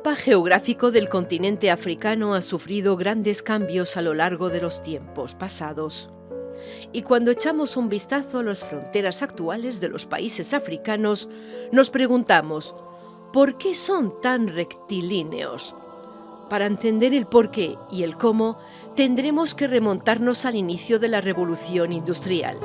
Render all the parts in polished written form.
mapa geográfico del continente africano ha sufrido grandes cambios a lo largo de los tiempos pasados. Y cuando echamos un vistazo a las fronteras actuales de los países africanos, nos preguntamos, ¿por qué son tan rectilíneos? Para entender el por qué y el cómo, tendremos que remontarnos al inicio de la Revolución Industrial.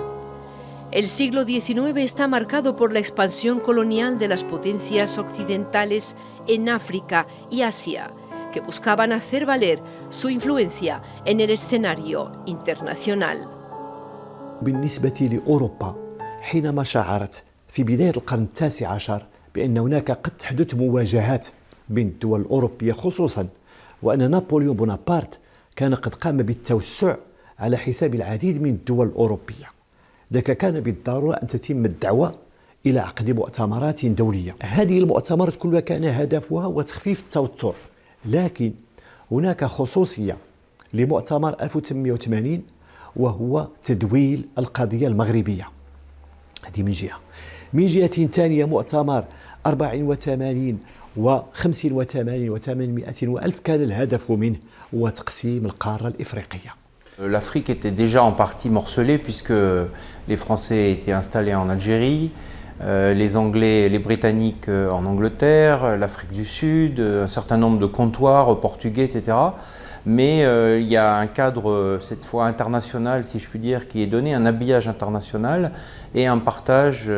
El siglo XIX está marcado por la expansión colonial de las potencias occidentales en África y Asia, que buscaban hacer valer su influencia en el escenario internacional. بالنسبة لأوروبا حينما شعرت في بداية القرن التاسع عشر بأن هناك قد تحدث مواجهات بين الدول الأوروبية خصوصاً وأن نابليون بونابرت كان قد قام بالتوسع على حساب العديد من الدول الأوروبية. ذاك كان بالضرورة أن تتم الدعوة إلى عقد مؤتمرات دولية. هذه المؤتمرات كلها كان هدفها هو تخفيف التوتر، لكن هناك خصوصية لمؤتمر 1880 وهو تدويل القضية المغربية. هذه من جهة. من جهة ثانية مؤتمر 84 و85 و800 وألف كان الهدف منه هو تقسيم القارة الإفريقية. L'Afrique était déjà en partie morcelée puisque les Français étaient installés en Algérie, les Anglais et les Britanniques en Angleterre, l'Afrique du Sud, un certain nombre de comptoirs portugais, etc. Mais il y a un cadre, cette fois international, si je puis dire, qui est donné, un habillage international et un partage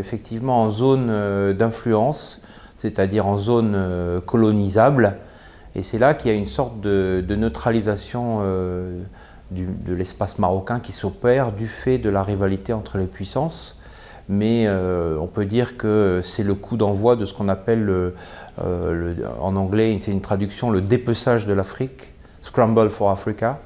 effectivement en zone d'influence, c'est-à-dire en zone colonisable. Et c'est là qu'il y a une sorte de neutralisation de l'espace marocain qui s'opère du fait de la rivalité entre les puissances. Mais on peut dire que c'est le coup d'envoi de ce qu'on appelle, en anglais, c'est une traduction, le dépeçage de l'Afrique, Scramble for Africa,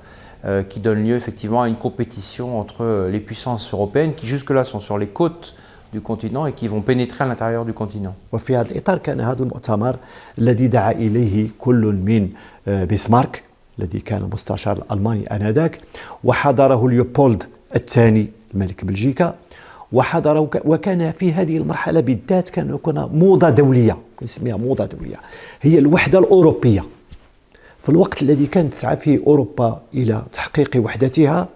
qui donne lieu effectivement à une compétition entre les puissances européennes qui jusque-là sont sur les côtes du continent et qui vont pénétrer à l'intérieur du continent. وفي هذا الإطار كان هذا المؤتمر الذي دعا إليه كل من بيسمارك الذي كان مستشار الألماني آنذاك، وحضره ليوبولد الثاني الملك بلجيكا، وحضره وكان في هذه المرحلة بالذات كان هناك موضة دولية نسميها موضة دولية هي الوحدة الأوروبية. في الوقت الذي كانت تسعى فيه أوروبا إلى تحقيق وحدتها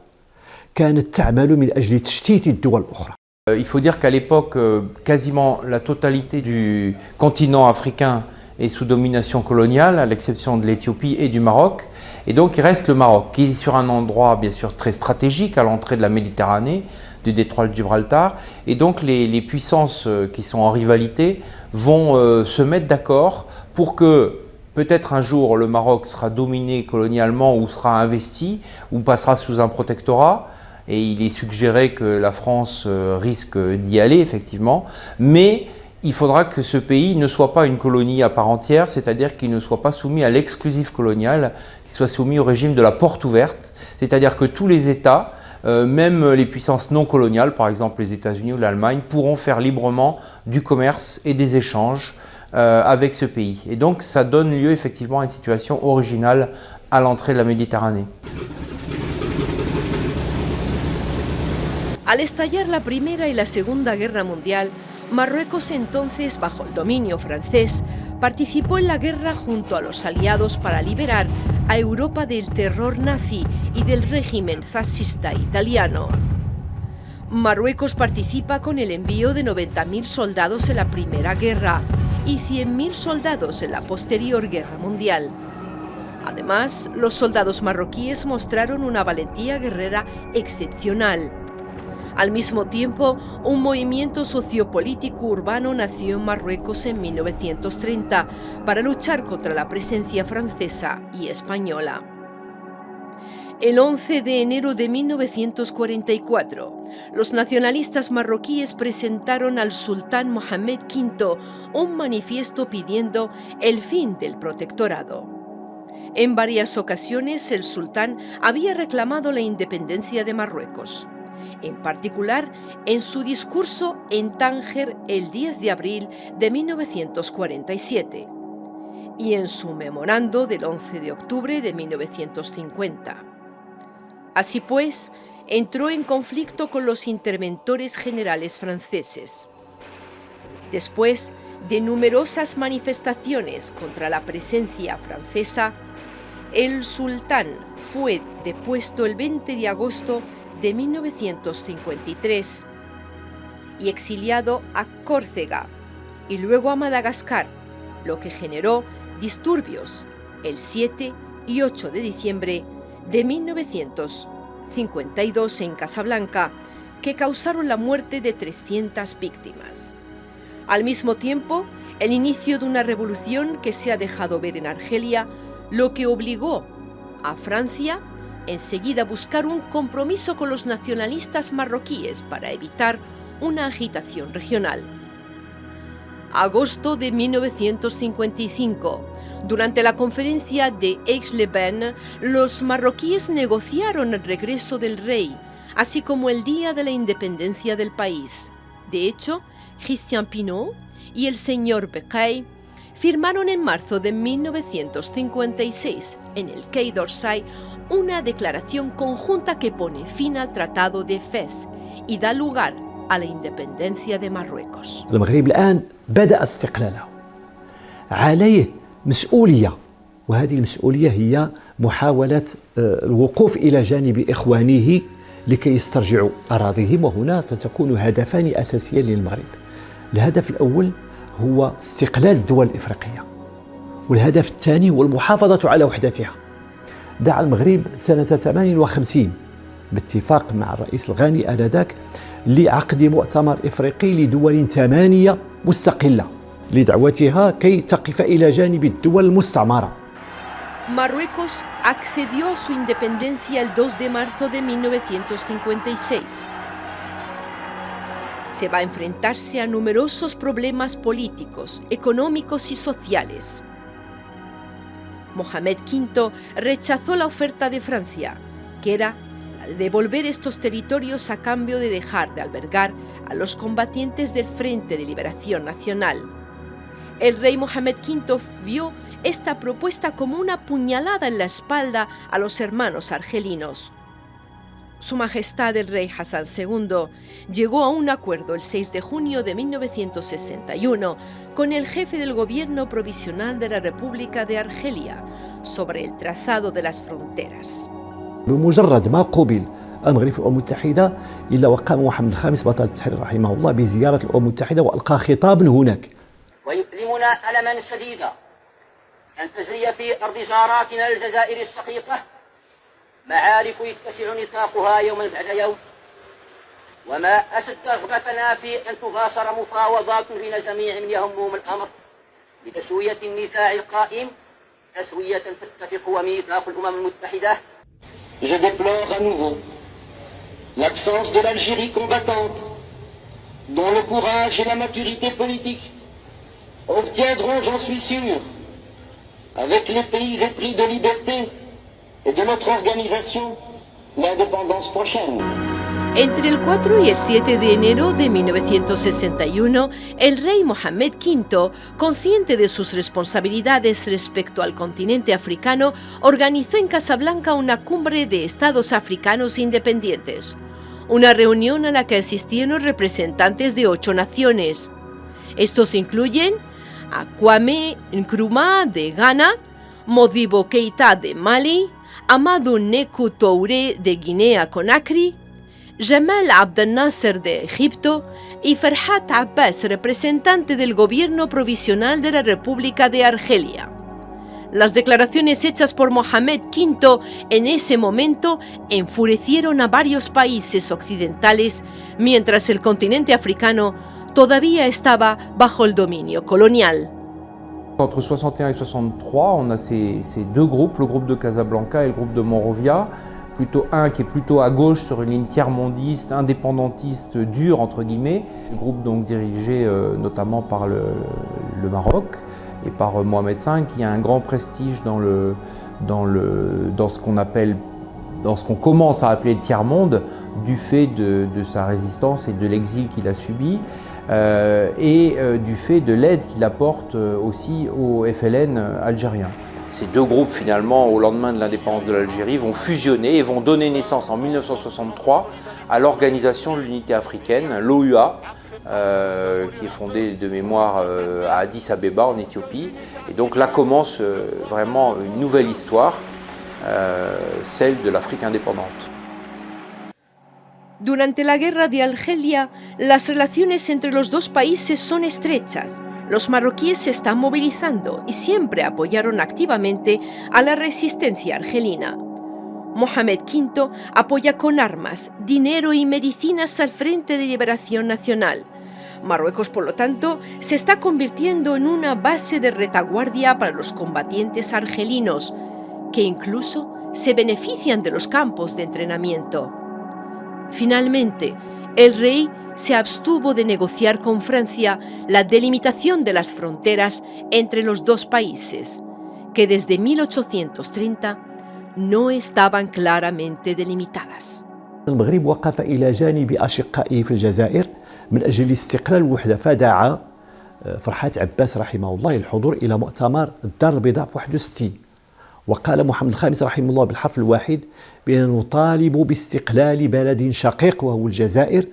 كانت تعمل من أجل تشتيت الدول الأخرى. Il faut dire qu'à l'époque, quasiment la totalité du continent africain est sous domination coloniale, à l'exception de l'Éthiopie et du Maroc. Et donc il reste le Maroc, qui est sur un endroit bien sûr très stratégique à l'entrée de la Méditerranée, du détroit de Gibraltar. Et donc les puissances qui sont en rivalité vont se mettre d'accord pour que peut-être un jour le Maroc sera dominé colonialement ou sera investi ou passera sous un protectorat. Et il est suggéré que la France risque d'y aller effectivement, mais il faudra que ce pays ne soit pas une colonie à part entière, c'est-à-dire qu'il ne soit pas soumis à l'exclusif colonial, qu'il soit soumis au régime de la porte ouverte, c'est-à-dire que tous les États, même les puissances non coloniales, par exemple les États-Unis ou l'Allemagne, pourront faire librement du commerce et des échanges avec ce pays. Et donc ça donne lieu effectivement à une situation originale à l'entrée de la Méditerranée. Al estallar la Primera y la Segunda Guerra Mundial, Marruecos, entonces bajo el dominio francés, participó en la guerra junto a los aliados para liberar a Europa del terror nazi y del régimen fascista italiano. Marruecos participa con el envío de 90.000 soldados en la Primera Guerra y 100.000 soldados en la posterior Guerra Mundial. Además, los soldados marroquíes mostraron una valentía guerrera excepcional. Al mismo tiempo, un movimiento sociopolítico urbano nació en Marruecos en 1930 para luchar contra la presencia francesa y española. El 11 de enero de 1944, los nacionalistas marroquíes presentaron al sultán Mohamed V un manifiesto pidiendo el fin del protectorado. En varias ocasiones, el sultán había reclamado la independencia de Marruecos. En particular, en su discurso en Tánger el 10 de abril de 1947 y en su memorando del 11 de octubre de 1950. Así pues, entró en conflicto con los interventores generales franceses. Después, de numerosas manifestaciones contra la presencia francesa, el sultán fue depuesto el 20 de agosto de 1953 y exiliado a Córcega y luego a Madagascar, lo que generó disturbios el 7 y 8 de diciembre de 1952 en Casablanca, que causaron la muerte de 300 víctimas. Al mismo tiempo, el inicio de una revolución que se ha dejado ver en Argelia, lo que obligó a Francia enseguida a buscar un compromiso con los nacionalistas marroquíes para evitar una agitación regional. Agosto de 1955. Durante la conferencia de Aix-les-Bains, los marroquíes negociaron el regreso del rey, así como el día de la independencia del país. De hecho, Christian Pineau y el señor Becquey firmaron en marzo de 1956 en el Quai d'Orsay una declaración conjunta que pone fin al Tratado de Fez y da lugar a la independencia de Marruecos. المغرب الآن بدأ استقلاله. عليه مسؤولية، وهذه المسؤولية هي محاولة الوقوف إلى جانب إخوانه لكي يسترجعوا أراضيهم، وهنا ستكون هدفان أساسيان للمغرب. الهدف الأول هو استقلال الدول الإفريقية، والهدف الثاني هو المحافظة على وحدتها. دعا المغرب سنة 58 باتفاق مع الرئيس الغاني آنذاك لعقد مؤتمر إفريقي لدول 8 مستقلة لدعوتها كي تقف إلى جانب الدول المستعمرة. Marruecos accedió a su independencia el 2 de marzo de 1956. Se va a enfrentarse a numerosos problemas políticos, económicos y sociales. Mohamed V rechazó la oferta de Francia, que era la de devolver estos territorios a cambio de dejar de albergar a los combatientes del Frente de Liberación Nacional. El rey Mohamed V vio esta propuesta como una puñalada en la espalda a los hermanos argelinos. Su Majestad el Rey Hassan II llegó a un acuerdo el 6 de junio de 1961 con el jefe del gobierno provisional de la República de Argelia sobre el trazado de las fronteras. بمجرد ما قبل المغرب في الأمم المتحدة إلا وقام محمد الخامس بطل التحرير رحمه الله بزيارة الأمم المتحدة وألقى خطابا هناك. ويؤلمنا ألما شديدا أن تجري في أرض جاراتنا الجزائر الشقيقة معارك يتسع نطاقها يوما بعد يوم، وما أشد رغبتنا في أن تباشر مفاوضات بين جميع من يهمهم الأمر لتسوية النزاع القائم تسوية تتفق وميثاق الأمم المتحدة. Je déplore à nouveau l'absence de l'Algérie combattante, dont le courage et la maturité politique obtiendront, j'en suis sûr, avec les pays épris de liberté et de notre organisation, l'indépendance prochaine. Entre el 4 y el 7 de enero de 1961, el rey Mohamed V, consciente de sus responsabilidades respecto al continente africano, organizó en Casablanca una cumbre de estados africanos independientes, una reunión a la que asistieron representantes de 8 naciones. Estos incluyen a Kwame Nkrumah de Ghana, Modibo Keïta de Mali, Amadou Sékou Touré de Guinea-Conakry, Jamal Abdel Nasser de Egipto y Ferhat Abbas, representante del gobierno provisional de la República de Argelia. Las declaraciones hechas por Mohamed V en ese momento enfurecieron a varios países occidentales, mientras el continente africano todavía estaba bajo el dominio colonial. Entre 61 et 63, on a ces deux groupes, le groupe de Casablanca et le groupe de Monrovia, plutôt un qui est plutôt à gauche sur une ligne tiers-mondiste, indépendantiste, dure entre guillemets, le groupe donc dirigé notamment par le Maroc et par Mohamed V, qui a un grand prestige dans ce qu'on commence à appeler le tiers-monde, du fait de sa résistance et de l'exil qu'il a subi. Du fait de l'aide qu'il apporte aussi au FLN algérien. Ces deux groupes, finalement, au lendemain de l'indépendance de l'Algérie, vont fusionner et vont donner naissance en 1963 à l'Organisation de l'Unité africaine, l'OUA, qui est fondée de mémoire à Addis Abeba en Éthiopie. Et donc là commence vraiment une nouvelle histoire, celle de l'Afrique indépendante. Durante la guerra de Argelia, las relaciones entre los dos países son estrechas. Los marroquíes se están movilizando y siempre apoyaron activamente a la resistencia argelina. Mohamed V apoya con armas, dinero y medicinas al Frente de Liberación Nacional. Marruecos, por lo tanto, se está convirtiendo en una base de retaguardia para los combatientes argelinos, que incluso se benefician de los campos de entrenamiento. Finalmente, el rey se abstuvo de negociar con Francia la delimitación de las fronteras entre los dos países, que desde 1830 no estaban claramente delimitadas. المغرب وقف إلى جانب أشقائه في الجزائر من أجل الاستقلال والوحدة، فدعا فرحات عباس رحمه الله الحضور إلى مؤتمر الدار البيضاء في 61. وقال محمد الخامس رحمه الله بالحرف الواحد بأننا نطالب باستقلال بلد شقيق وهو الجزائر،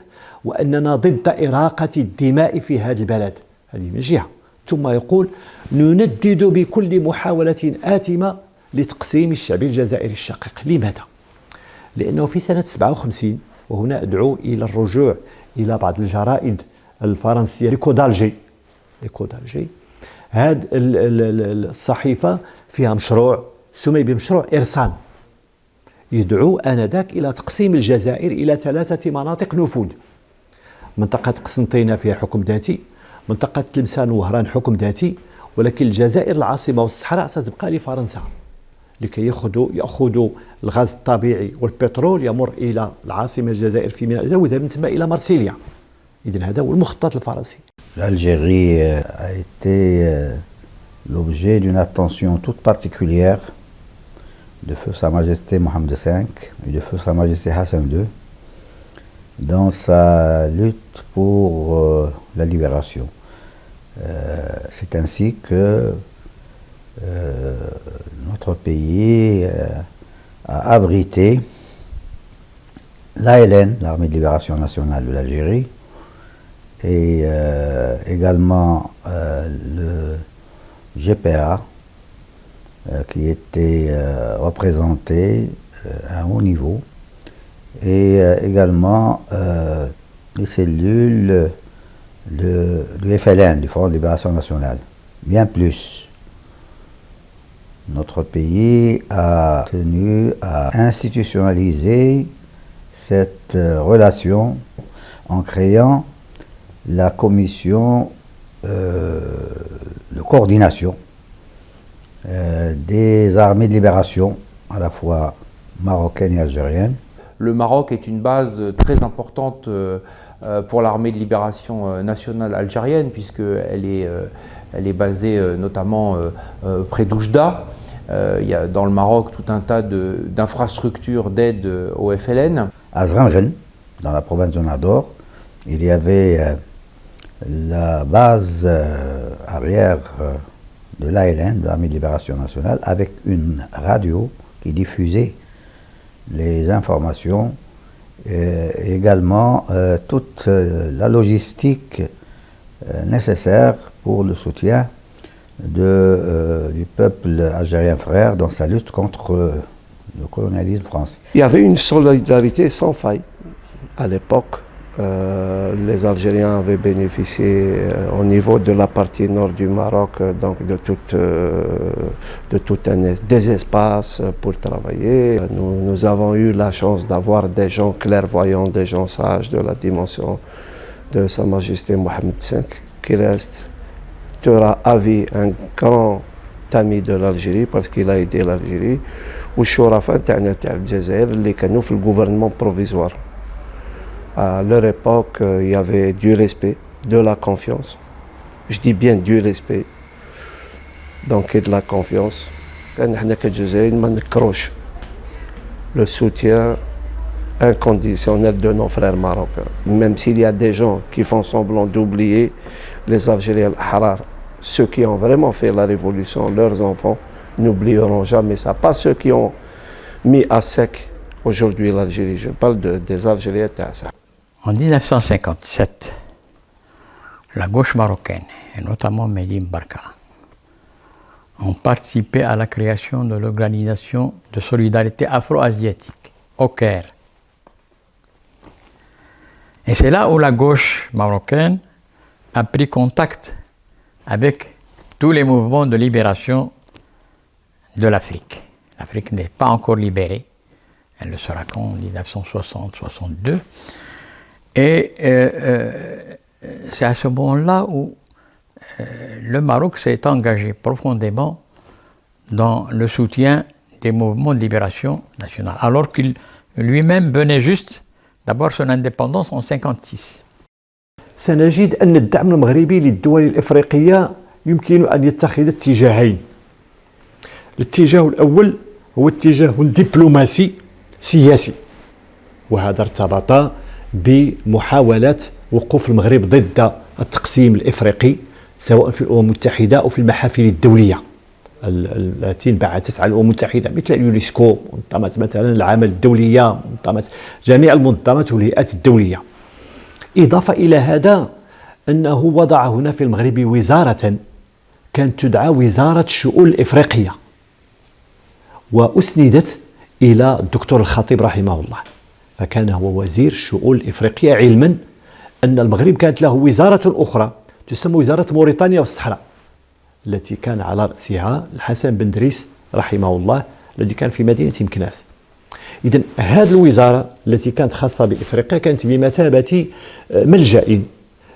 وأننا ضد إراقة الدماء في هذا البلد. هذه من جهة. ثم يقول نندد بكل محاولة آثمة لتقسيم الشعب الجزائري الشقيق. لماذا؟ لأنه في سنة 57، وهنا أدعو إلى الرجوع إلى بعض الجرائد الفرنسية ليكو دالجي، هذه الصحيفة فيها مشروع سمي بمشروع إرسان، يدعو آنذاك إلى تقسيم الجزائر إلى 3 مناطق نفوذ. منطقة قسنطينة فيها حكم ذاتي، منطقة تلمسان ووهران حكم ذاتي، ولكن الجزائر العاصمة والصحراء ستبقى لفرنسا لكي يأخذوا الغاز الطبيعي والبترول، يمر إلى العاصمة الجزائر في ميناء ويذهب من ثم إلى مرسيليا. إذن هذا هو المخطط الفرنسي. L'Algérie a été l'objet d'une attention toute particulière de feu Sa Majesté Mohamed V et de feu Sa Majesté Hassan II dans sa lutte pour la libération. C'est ainsi que notre pays a abrité l'ALN, l'Armée de Libération Nationale de l'Algérie, et également le GPA qui était représenté à un haut niveau, et également les cellules du FLN, du Front de Libération Nationale, bien plus. Notre pays a tenu à institutionnaliser cette relation en créant la commission de coordination des armées de libération, à la fois marocaines et algériennes. Le Maroc est une base très importante pour l'armée de libération nationale algérienne, puisqu'elle est basée notamment près d'Oujda. Il y a dans le Maroc tout un tas d'infrastructures d'aide au FLN. À Zrenren, dans la province de Nador, il y avait la base arrière de l'ALN, de l'Armée de Libération Nationale, avec une radio qui diffusait les informations, et également toute la logistique nécessaire pour le soutien du peuple algérien frère dans sa lutte contre le colonialisme français. Il y avait une solidarité sans faille à l'époque. Les Algériens avaient bénéficié au niveau de la partie nord du Maroc donc de tout des espaces pour travailler. Nous avons eu la chance d'avoir des gens clairvoyants, des gens sages de la dimension de Sa Majesté Mohamed V qui restera à vie un grand ami de l'Algérie parce qu'il a aidé l'Algérie. والشرفاء تاعنا تاع الجزائر اللي كانوا في الgouvernement provisoire. À leur époque, il y avait du respect, de la confiance. Je dis bien du respect, donc et de la confiance. Le soutien inconditionnel de nos frères marocains. Même s'il y a des gens qui font semblant d'oublier les Algériens al-Harar, ceux qui ont vraiment fait la révolution, leurs enfants, n'oublieront jamais ça. Pas ceux qui ont mis à sec aujourd'hui l'Algérie. Je parle des Algériens. En 1957, la gauche marocaine, et notamment Mehdi Mbarka, ont participé à la création de l'Organisation de solidarité afro-asiatique, au Caire. Et c'est là où la gauche marocaine a pris contact avec tous les mouvements de libération de l'Afrique. L'Afrique n'est pas encore libérée, elle le sera qu'en 1960-62. Et c'est à ce moment-là où le Maroc s'est engagé profondément dans le soutien des mouvements de libération nationale, alors qu'il lui-même venait juste d'avoir son indépendance en 1956. سنجد أن الدعم المغربي للدول الإفريقية يمكن أن يتخذ اتجاهين. الاتجاه الأول هو اتجاه دبلوماسي سياسي، وهذا ارتبط بمحاولة وقوف المغرب ضد التقسيم الإفريقي سواء في الأمم المتحدة أو في المحافل الدولية التي انبعثت على الأمم المتحدة مثل اليونسكو، منظمات مثلا العمل الدولية، منظمات جميع المنظمات والهيئات الدولية. إضافة إلى هذا أنه وضع هنا في المغرب وزارة كانت تدعى وزارة الشؤون الإفريقية، وأسندت إلى الدكتور الخطيب رحمه الله، فكان هو وزير الشؤون الإفريقية، علما أن المغرب كانت له وزارة أخرى تسمى وزارة موريتانيا والصحراء التي كان على رأسها الحسن بن دريس رحمه الله الذي كان في مدينة مكناس. إذن هذه الوزارة التي كانت خاصة بإفريقيا كانت بمثابة ملجأ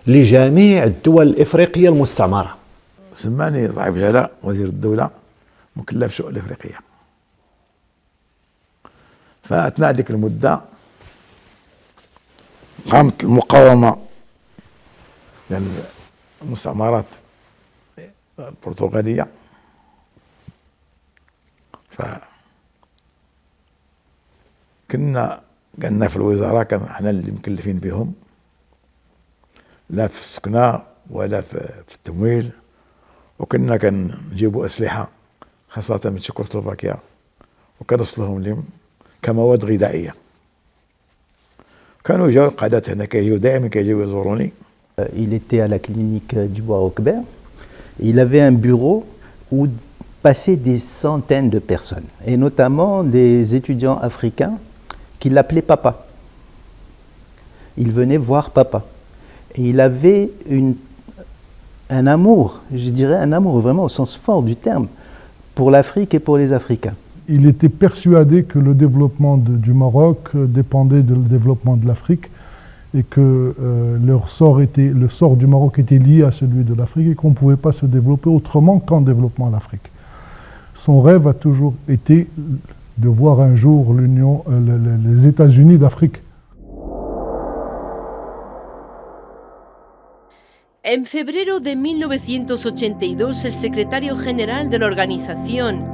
لجميع الدول الإفريقية المستعمرة. سماني صاحب جلالة وزير الدولة مكلف بالشؤون الإفريقية. فأثناء ذيك المدة قامت المقاومة يعني المستعمرات البرتغالية، كنا قلنا في الوزارة كان احنا اللي مكلفين بهم، لا في السكنة ولا في التمويل، وكنا كنجيبوا أسلحة خاصة من تشيكوسلوفاكيا وكنوصلوهم لهم كمواد غذائية. كانوا يجوا القادات هنا كيجيو دائما كيجيو يزوروني. Il était à la clinique du Bois-Roquebert. Il avait un bureau où passaient des centaines de personnes, et notamment des étudiants africains qui l'appelaient papa. Il venait voir papa. Et il avait un amour, je dirais un amour vraiment au sens fort du terme, pour l'Afrique et pour les Africains. Il était persuadé que le développement du Maroc dépendait du développement de l'Afrique et que le sort du Maroc était lié à celui de l'Afrique et qu'on ne pouvait pas se développer autrement qu'en développant l'Afrique. Son rêve a toujours été de voir un jour les États-Unis d'Afrique. En febrero de 1982, el secretario general de la Organización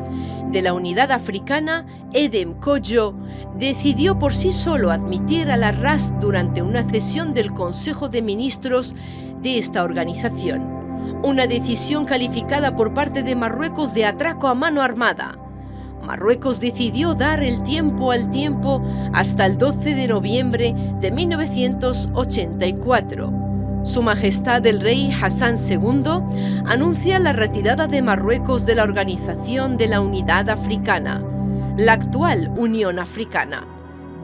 de la Unidad Africana, Edem Kojo, decidió por sí solo admitir a la RAS durante una sesión del Consejo de Ministros de esta organización. Una decisión calificada por parte de Marruecos de atraco a mano armada. Marruecos decidió dar el tiempo al tiempo hasta el 12 de noviembre de 1984. Su Majestad el Rey Hassan II anuncia la retirada de Marruecos de la Organización de la Unidad Africana, la actual Unión Africana,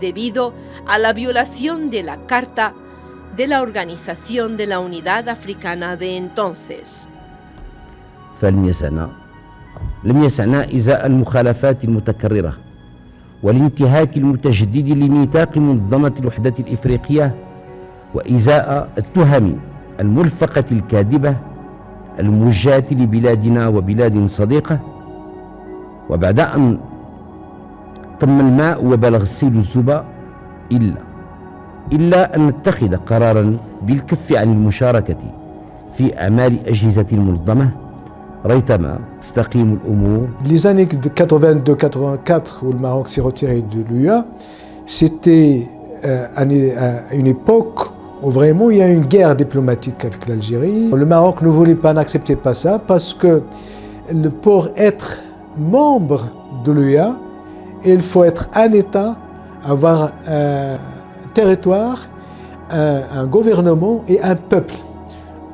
debido a la violación de la Carta de la Organización de la Unidad Africana de entonces. فلم يسعنا إزاء المخالفات المتكررة والانتهاك المتجدد لميثاق منظمة الوحدة الإفريقية وإزاء التهم الملفقة الكاذبة الموجهة لبلادنا وبلاد صديقة. وبعد أن طم الماء وبلغ السيل الزبا إلا أن نتخذ قرارا بالكف عن المشاركة في أعمال أجهزة المنظمة ريتما تستقيم الأمور. Les années de 82-84 où le Maroc s'est retiré de l'UA, c'était une époque où vraiment il y a une guerre diplomatique avec l'Algérie. Le Maroc ne voulait pas, n'acceptait pas ça parce que pour être membre de l'UA, il faut être un État, avoir un territoire, un gouvernement et un peuple.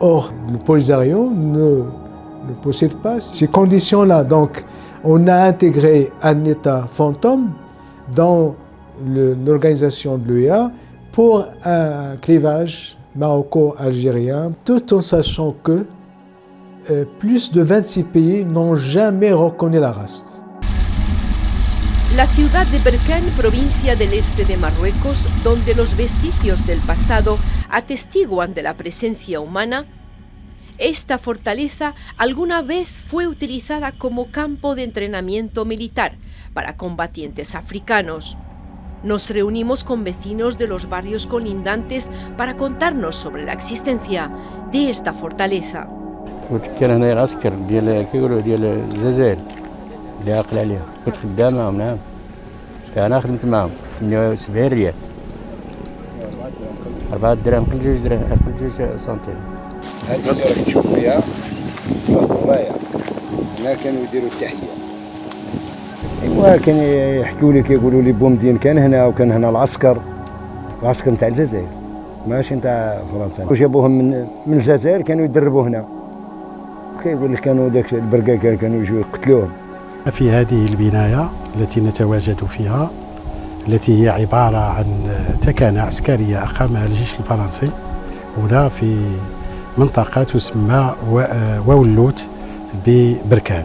Or, le Polisario ne possède pas ces conditions-là. Donc, on a intégré un État fantôme dans l'organisation de l'OEA pour un clivage maroco-algérien, tout en sachant que plus de 26 pays n'ont jamais reconnu la race. La ciudad de Berkane, provincia del este de Marruecos, donde los vestigios del pasado atestiguan de la presencia humana, esta fortaleza alguna vez fue utilizada como campo de entrenamiento militar para combatientes africanos. Nos reunimos con vecinos de los barrios colindantes para contarnos sobre la existencia de esta fortaleza. كان هنا العسكر ديال كيقولوا ديال الجزائر اللي عاقل عليها كنت خدام معهم نعم انا خدمت معهم 78 ريال 4 دراهم كل جوج دراهم كل جوج سنتيم. هذه اللي راك تشوف فيها بلاصه الرايه هنا كانوا يديروا التحيه. ايوا كان يحكوا لي كيقولوا لي بومدين كان هنا وكان هنا العسكر نتاع الجزائر ماشي نتاع فرنسا وجابوهم من الجزائر كانوا يدربوا هنا. كيقول لك كانوا داك البرقه كانوا يجوا يقتلوهم. في هذه البنايه التي نتواجد فيها التي هي عباره عن تكانه عسكريه اقامها الجيش الفرنسي هنا في منطقه تسمى وولوت ببركان.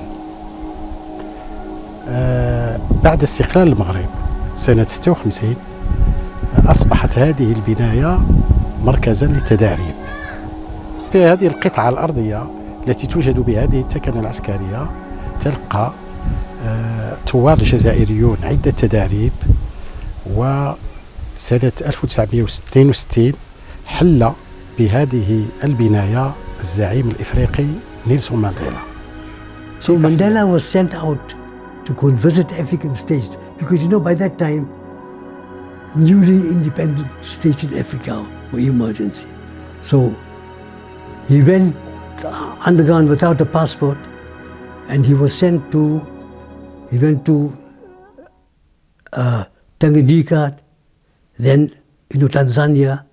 بعد استقلال المغرب سنه 56 اصبحت هذه البنايه مركزا للتدريب. في هذه القطعه الارضيه التي توجد بهذه التكنة العسكرية تلقى ثوار جزائريون عدة تداريب. وسنة 1962 حل بهذه البناية الزعيم الإفريقي نيلسون مانديلا. So Mandela was sent out to go and visit African states because by that time newly independent states in Africa were emergency. So he went underground without a passport, and he went to Tanganyika, then Tanzania.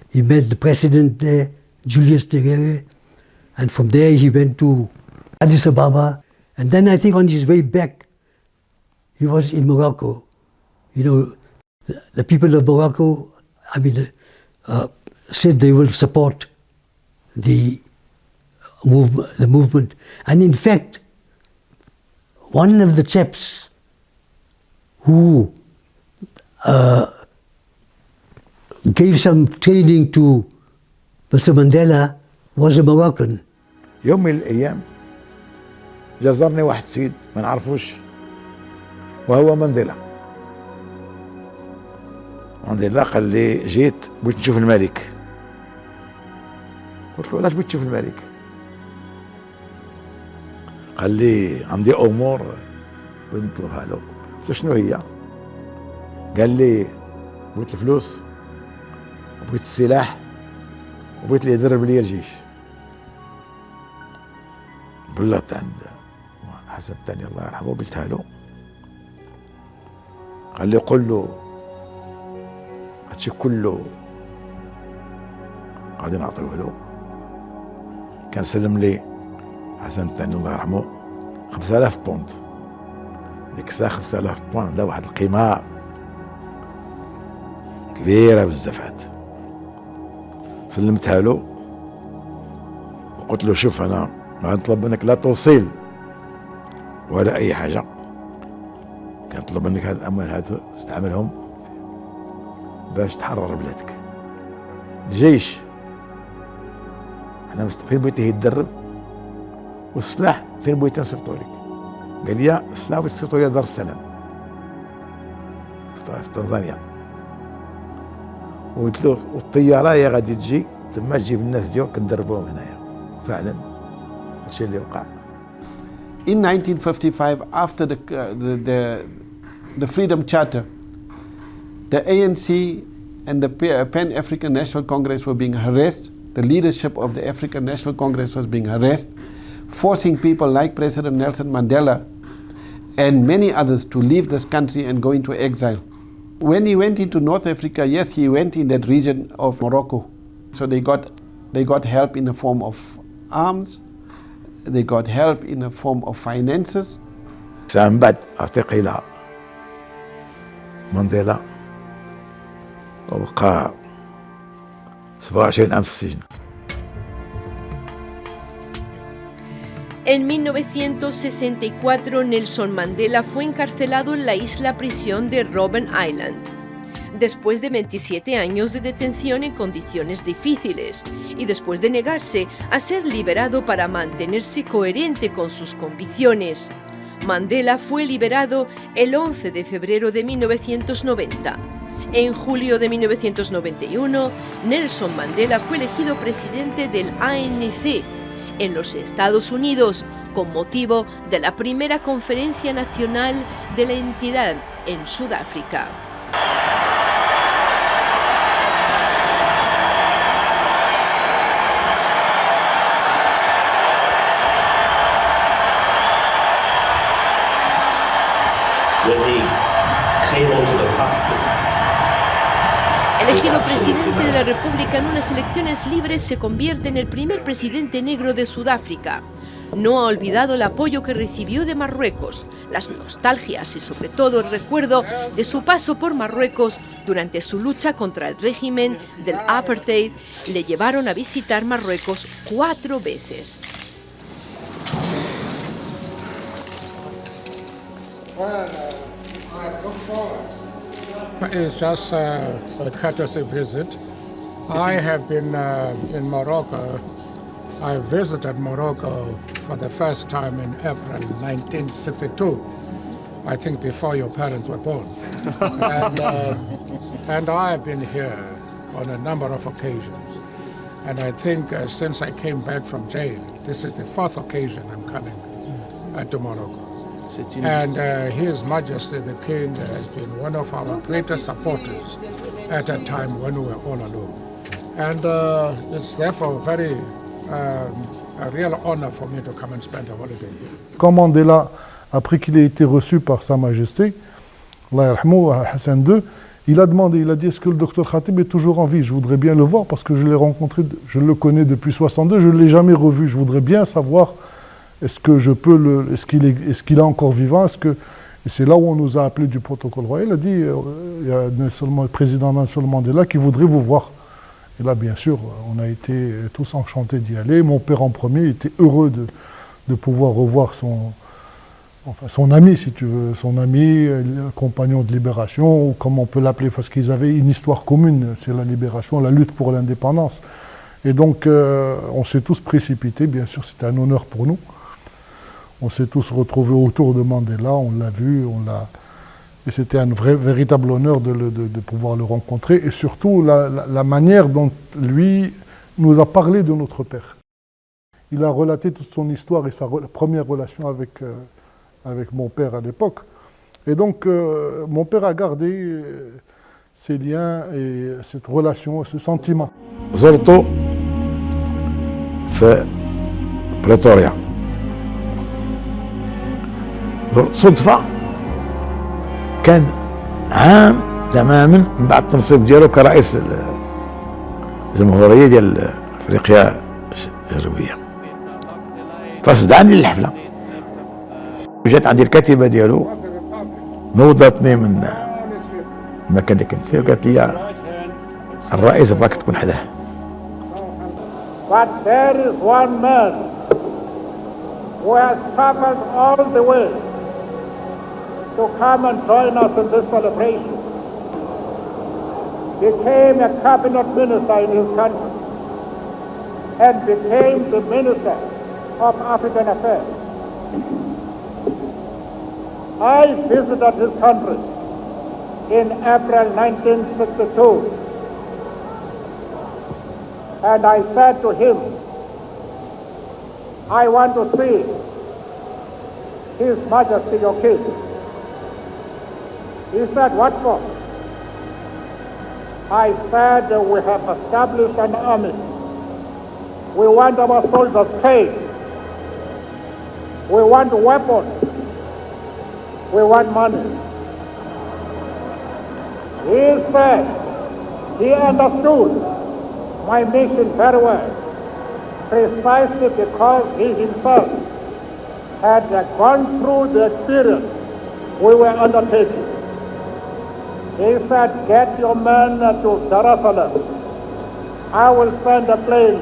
He met the president there, Julius Nyerere, and from there he went to Addis Ababa, and then I think on his way back he was in Morocco. The people of Morocco, said they will support the movement. And in fact, one of the chaps who gave some training to Mr. Mandela was a Moroccan. يوم من الأيام جزرني واحد سيد ما نعرفوش وهو مانديلا. مانديلا قال لي جيت بغيت نشوف الملك. قلت له علاش بغيت تشوف الملك؟ قال لي عندي امور بنطلبها له. قلت شنو هي؟ قال لي بغيت الفلوس وبغيت السلاح وبغيت اللي يدرب لي الجيش. بلغت عند حسن الثاني الله يرحمه قلتها له. قال لي قل له هادشي كله غادي نعطيوه له. كان سلم لي حسن الثاني الله يرحمه 5000 بوند. ديك الساعة 5000 بوند ده واحد القيمة كبيرة بزاف. سلمتها له وقلت له شوف أنا ما نطلب منك لا توصيل ولا أي حاجة. كنطلب منك هاد الأموال هادو تستعملهم باش تحرر بلادك. الجيش احنا فين بغيتيه يتدرب والسلاح فين بغيتي نصيفطو لك؟ قال لي السلاح بغيت تصيفطو لي دار السلام في تنزانيا. وقلت له والطياره هي غادي تجي تما تجيب الناس ديالك كندربوهم هنايا. فعلا هادشي اللي وقع. In 1955, after the Freedom Charter, the ANC and the Pan-African National Congress were being harassed. The leadership of the African National Congress was being harassed, forcing people like President Nelson Mandela and many others to leave this country and go into exile. When he went into North Africa, yes, he went in that region of Morocco. So they got They got help in the form of arms, they got help in the form of finances. من بعد اعتقل مانديلا وبقى 27 عام في السجن. En 1964, Nelson Mandela fue encarcelado en la isla prisión de Robben Island, después de 27 años de detención en condiciones difíciles y después de negarse a ser liberado para mantenerse coherente con sus convicciones. Mandela fue liberado el 11 de febrero de 1990. En julio de 1991, Nelson Mandela fue elegido presidente del ANC en los Estados Unidos con motivo de la primera conferencia nacional de la entidad en Sudáfrica. Elegido presidente de la República en unas elecciones libres, se convierte en el primer presidente negro de Sudáfrica. No ha olvidado el apoyo que recibió de Marruecos, las nostalgias y sobre todo el recuerdo de su paso por Marruecos durante su lucha contra el régimen del apartheid le llevaron a visitar Marruecos 4 veces. It's just a courtesy visit. I have been in Morocco. I visited Morocco for the first time in April 1962. I think before your parents were born. And I have been here on a number of occasions. And I think since I came back from jail, this is the 4th occasion I'm coming to Morocco. And His Majesty the King has been one of our greatest supporters at a time when we were all alone. And it's therefore a real honor for me to come and spend a holiday here. Quand Mandela, après qu'il ait été reçu par Sa Majesté, Allah yarhamou, Hassan II, il a demandé, il a dit, est-ce que le docteur Khatib est toujours en vie? Je voudrais bien le voir parce que je l'ai rencontré, je le connais depuis 62, je ne l'ai jamais revu. Je voudrais bien savoir est-ce que je peux est-ce qu'il est encore vivant, et c'est là où on nous a appelé du protocole royal. Il a dit, il y a le président Nelson Mandela qui voudrait vous voir. Et là, bien sûr, on a été tous enchantés d'y aller. Mon père en premier était heureux de pouvoir revoir son ami, si tu veux, son ami, compagnon de libération, ou comme on peut l'appeler, parce qu'ils avaient une histoire commune, c'est la libération, la lutte pour l'indépendance. Et donc, on s'est tous précipités, bien sûr, c'était un honneur pour nous. On s'est tous retrouvés autour de Mandela, on l'a vu, et c'était un véritable honneur de pouvoir le rencontrer, et surtout la manière dont lui nous a parlé de notre père. Il a relaté toute son histoire et sa première relation avec mon père à l'époque. Et donc, mon père a gardé ces liens et cette relation, ce sentiment. زرته في بريتوريا صدفة كان عام تماما من بعد التنصيب ديالو كرئيس الجمهورية ديال افريقيا الجنوبية فصدعني للحفلة جات عندي الكاتبة ديالو نوضتني من المكان اللي كنت فيه وقالت لي الرئيس بغاك تكون حداه. But there is one man who has traveled all the way to come and join us in this celebration. Became a cabinet minister in his country and became the Minister of African Affairs. I visited his country in April 1962. And I said to him, I want to see His Majesty your King. He said, what for? I said, we have established an army. We want our soldiers trained. We want weapons. We want money. He said, he understood my mission very well, precisely because he himself had gone through the experience we were undertaking. He said, get your men to Jerusalem. I will send a plane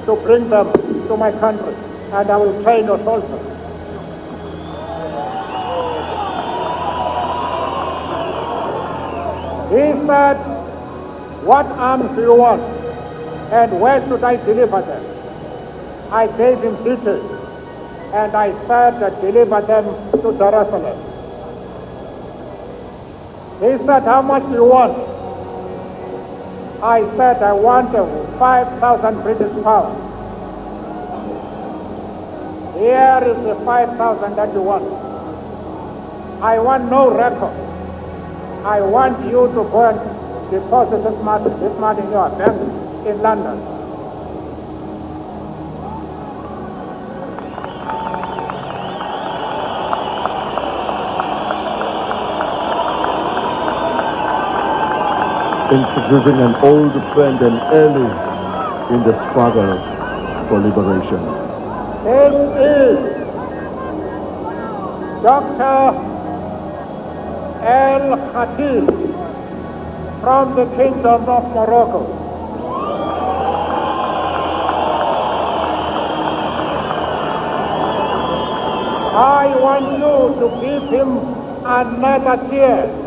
to bring them to my country, and I will train your soldiers. He said, what arms do you want, and where should I deliver them? I gave him details, and I said, deliver them to Jerusalem. He said, how much do you want? I said, I want 5,000 British pounds. Here is the 5,000 that you want. I want no record. I want you to go and deposit this money in your bank in London. Introducing an old friend and ally in the struggle for liberation. This is Dr. El Khatib from the Kingdom of Morocco. I want you to give him another cheer.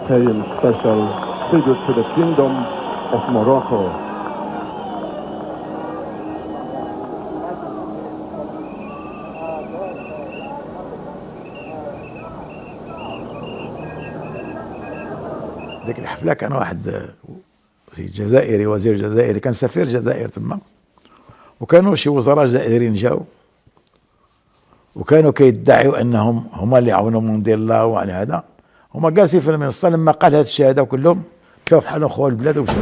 Paying special tribute to the Kingdom of Morocco. ذيك الحفلة كان واحد جزائري، وزير جزائري، كان سفير الجزائر تما، وكانوا شي وزراء جزائريين جاو وكانوا كيدعيوا انهم هما اللي عاونوا مانديلا وعلى هذا، هما جالسين في المنصة لما قال هذا الشيء هذا كلهم مشاو بحالهم خوا البلاد ومشاو.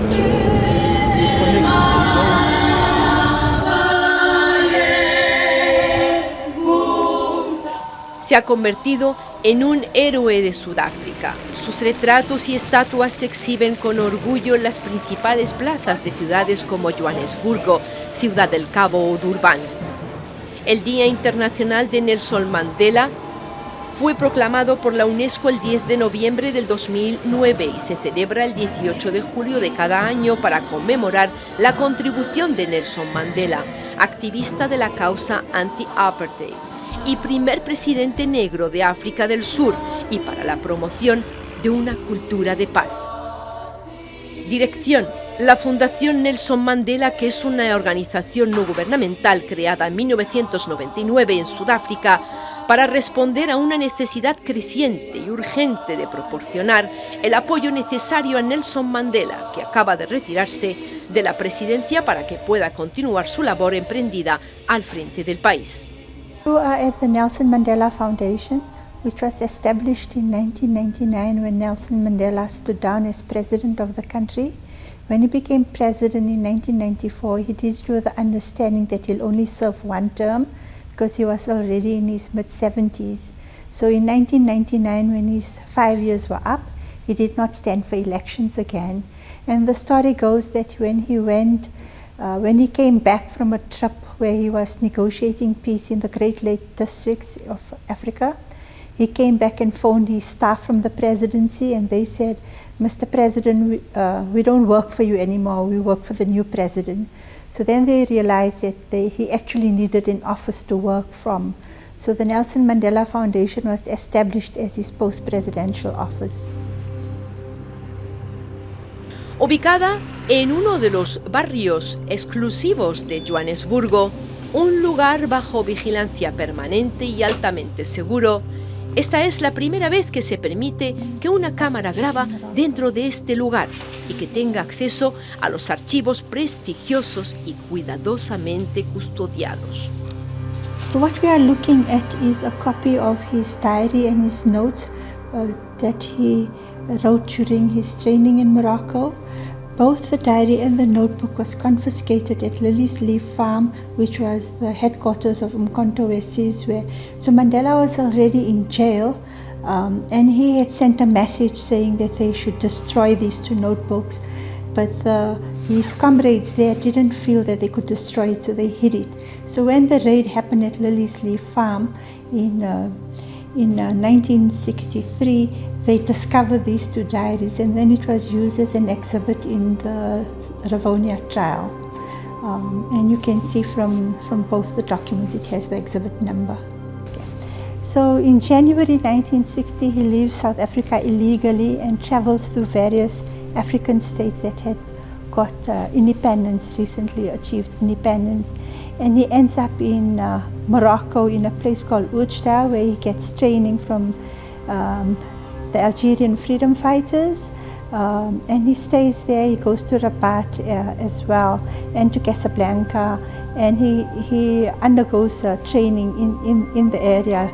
Se ha convertido en un héroe de Sudáfrica. Sus retratos y estatuas se exhiben con orgullo en las principales plazas de ciudades como Johannesburgo, Ciudad del Cabo o Durban. El Día Internacional de Nelson Mandela fue proclamado por la UNESCO el 10 de noviembre del 2009 y se celebra el 18 de julio de cada año para conmemorar la contribución de Nelson Mandela, activista de la causa anti-apartheid y primer presidente negro de África del Sur, y para la promoción de una cultura de paz. Dirección: la Fundación Nelson Mandela, que es una organización no gubernamental creada en 1999 en Sudáfrica para responder a una necesidad creciente y urgente de proporcionar el apoyo necesario a Nelson Mandela, que acaba de retirarse de la presidencia para que pueda continuar su labor emprendida al frente del país. We are at the Nelson Mandela Foundation, which was established in 1999 when Nelson Mandela stood down as president of the country. When he became president in 1994, he did it with the understanding that he'll only serve one term because he was already in his mid-70s. So in 1999, when his 5 years were up, he did not stand for elections again. And the story goes that when he came back from a trip where he was negotiating peace in the Great Lake districts of Africa, he came back and phoned his staff from the presidency, and they said, Mr. President, we don't work for you anymore, we work for the new president. So then they realized that he actually needed an office to work from. So the Nelson Mandela Foundation was established as his post-presidential office. Ubicada en uno de los barrios exclusivos de Johannesburgo, un lugar bajo vigilancia permanente y altamente seguro, esta es la primera vez que se permite que una cámara graba dentro de este lugar y que tenga acceso a los archivos prestigiosos y cuidadosamente custodiados. What we are looking at is a copy of his diary and his notes that he wrote during his training in Morocco. Both the diary and the notebook was confiscated at Lily's Leaf Farm, which was the headquarters of Umkhonto we Sizwe. So Mandela was already in jail, And he had sent a message saying that they should destroy these 2 notebooks, but his comrades there didn't feel that they could destroy it, so they hid it. So when the raid happened at Lily's Leaf Farm in 1963, they discovered these 2 diaries, and then it was used as an exhibit in the Rivonia trial. And you can see from both the documents, it has the exhibit number. So in January 1960, he leaves South Africa illegally and travels through various African states that had got independence, recently achieved independence. And he ends up in Morocco in a place called Oujda, where he gets training from the Algerian freedom fighters. And he stays there. He goes to Rabat as well, and to Casablanca, and he undergoes training in the area.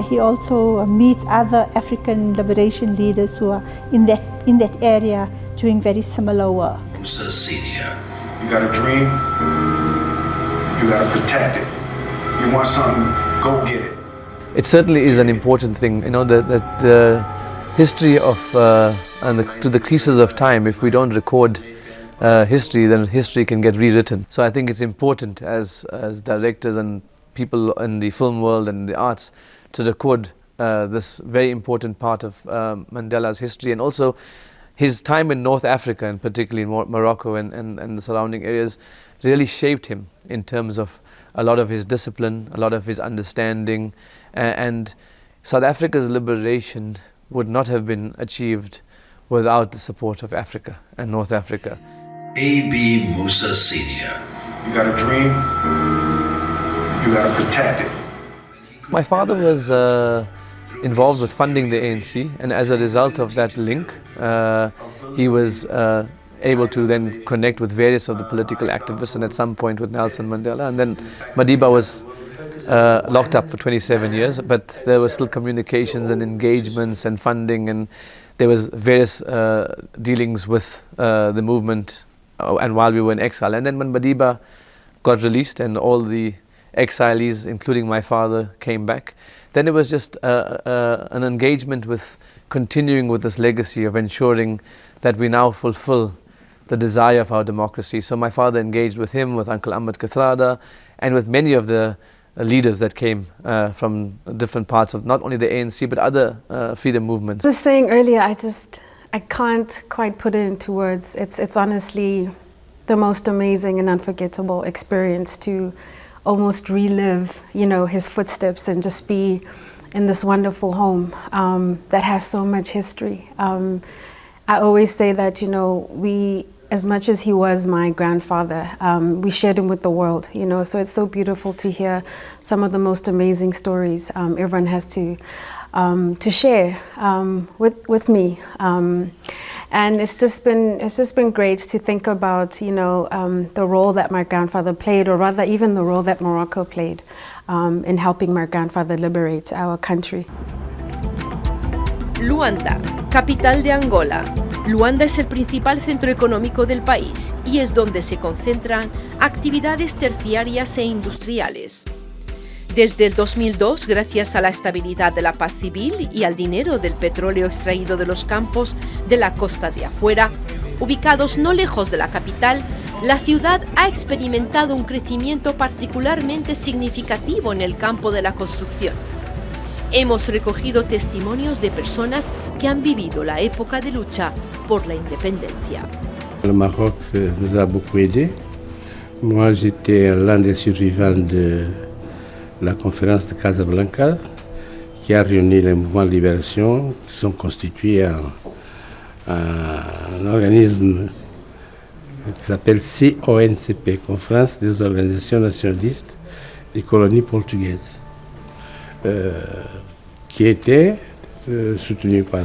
He also meets other African liberation leaders who are in that area doing very similar work. Musa Senior, you got a dream, you got to protect it. You want something, go get it. It certainly is an important thing, you know, that the history of to the creases of time, if we don't record history, then history can get rewritten. So I think it's important as directors and people in the film world and the arts to record this very important part of Mandela's history, and also his time in North Africa, and particularly in Morocco and the surrounding areas, really shaped him in terms of a lot of his discipline, a lot of his understanding, and South Africa's liberation would not have been achieved without the support of Africa and North Africa. A.B. Musa Senior, you got a dream, you got to protect it. My father was involved with funding the ANC, and as a result of that link, he was able to then connect with various of the political activists, and at some point with Nelson Mandela. And then Madiba was locked up for 27 years, but there were still communications and engagements and funding, and there was various dealings with the movement and while we were in exile. And then when Madiba got released and all the exilees, including my father, came back, then it was just an engagement with continuing with this legacy of ensuring that we now fulfill the desire of our democracy. So my father engaged with him, with Uncle Ahmed Kathrada, and with many of the leaders that came from different parts of not only the ANC but other freedom movements. Just saying earlier, I can't quite put it into words. It's honestly the most amazing and unforgettable experience to almost relive, you know, his footsteps and just be in this wonderful home that has so much history. I always say that, you know, we, as much as he was my grandfather, we shared him with the world, you know, so it's so beautiful to hear some of the most amazing stories everyone has to share with me. And it's just been great to think about, you know, the role that my grandfather played, or rather even the role that Morocco played in helping my grandfather liberate our country. Luanda, capital de Angola. Luanda es el principal centro económico del país y es donde se concentran actividades terciarias e industriales. Desde el 2002, gracias a la estabilidad de la paz civil y al dinero del petróleo extraído de los campos de la costa de afuera, ubicados no lejos de la capital, la ciudad ha experimentado un crecimiento particularmente significativo en el campo de la construcción. Hemos recogido testimonios de personas que han vivido la época de lucha por la independencia. Le Maroc nous a beaucoup aidés. Moi, j'étais l'un des survivants de la conférence de Casablanca, qui a réuni les mouvements de libération, qui sont constitués en un organisme qui s'appelle CONCP, Conférence des organisations nationalistes des colonies portugaises, qui était soutenu par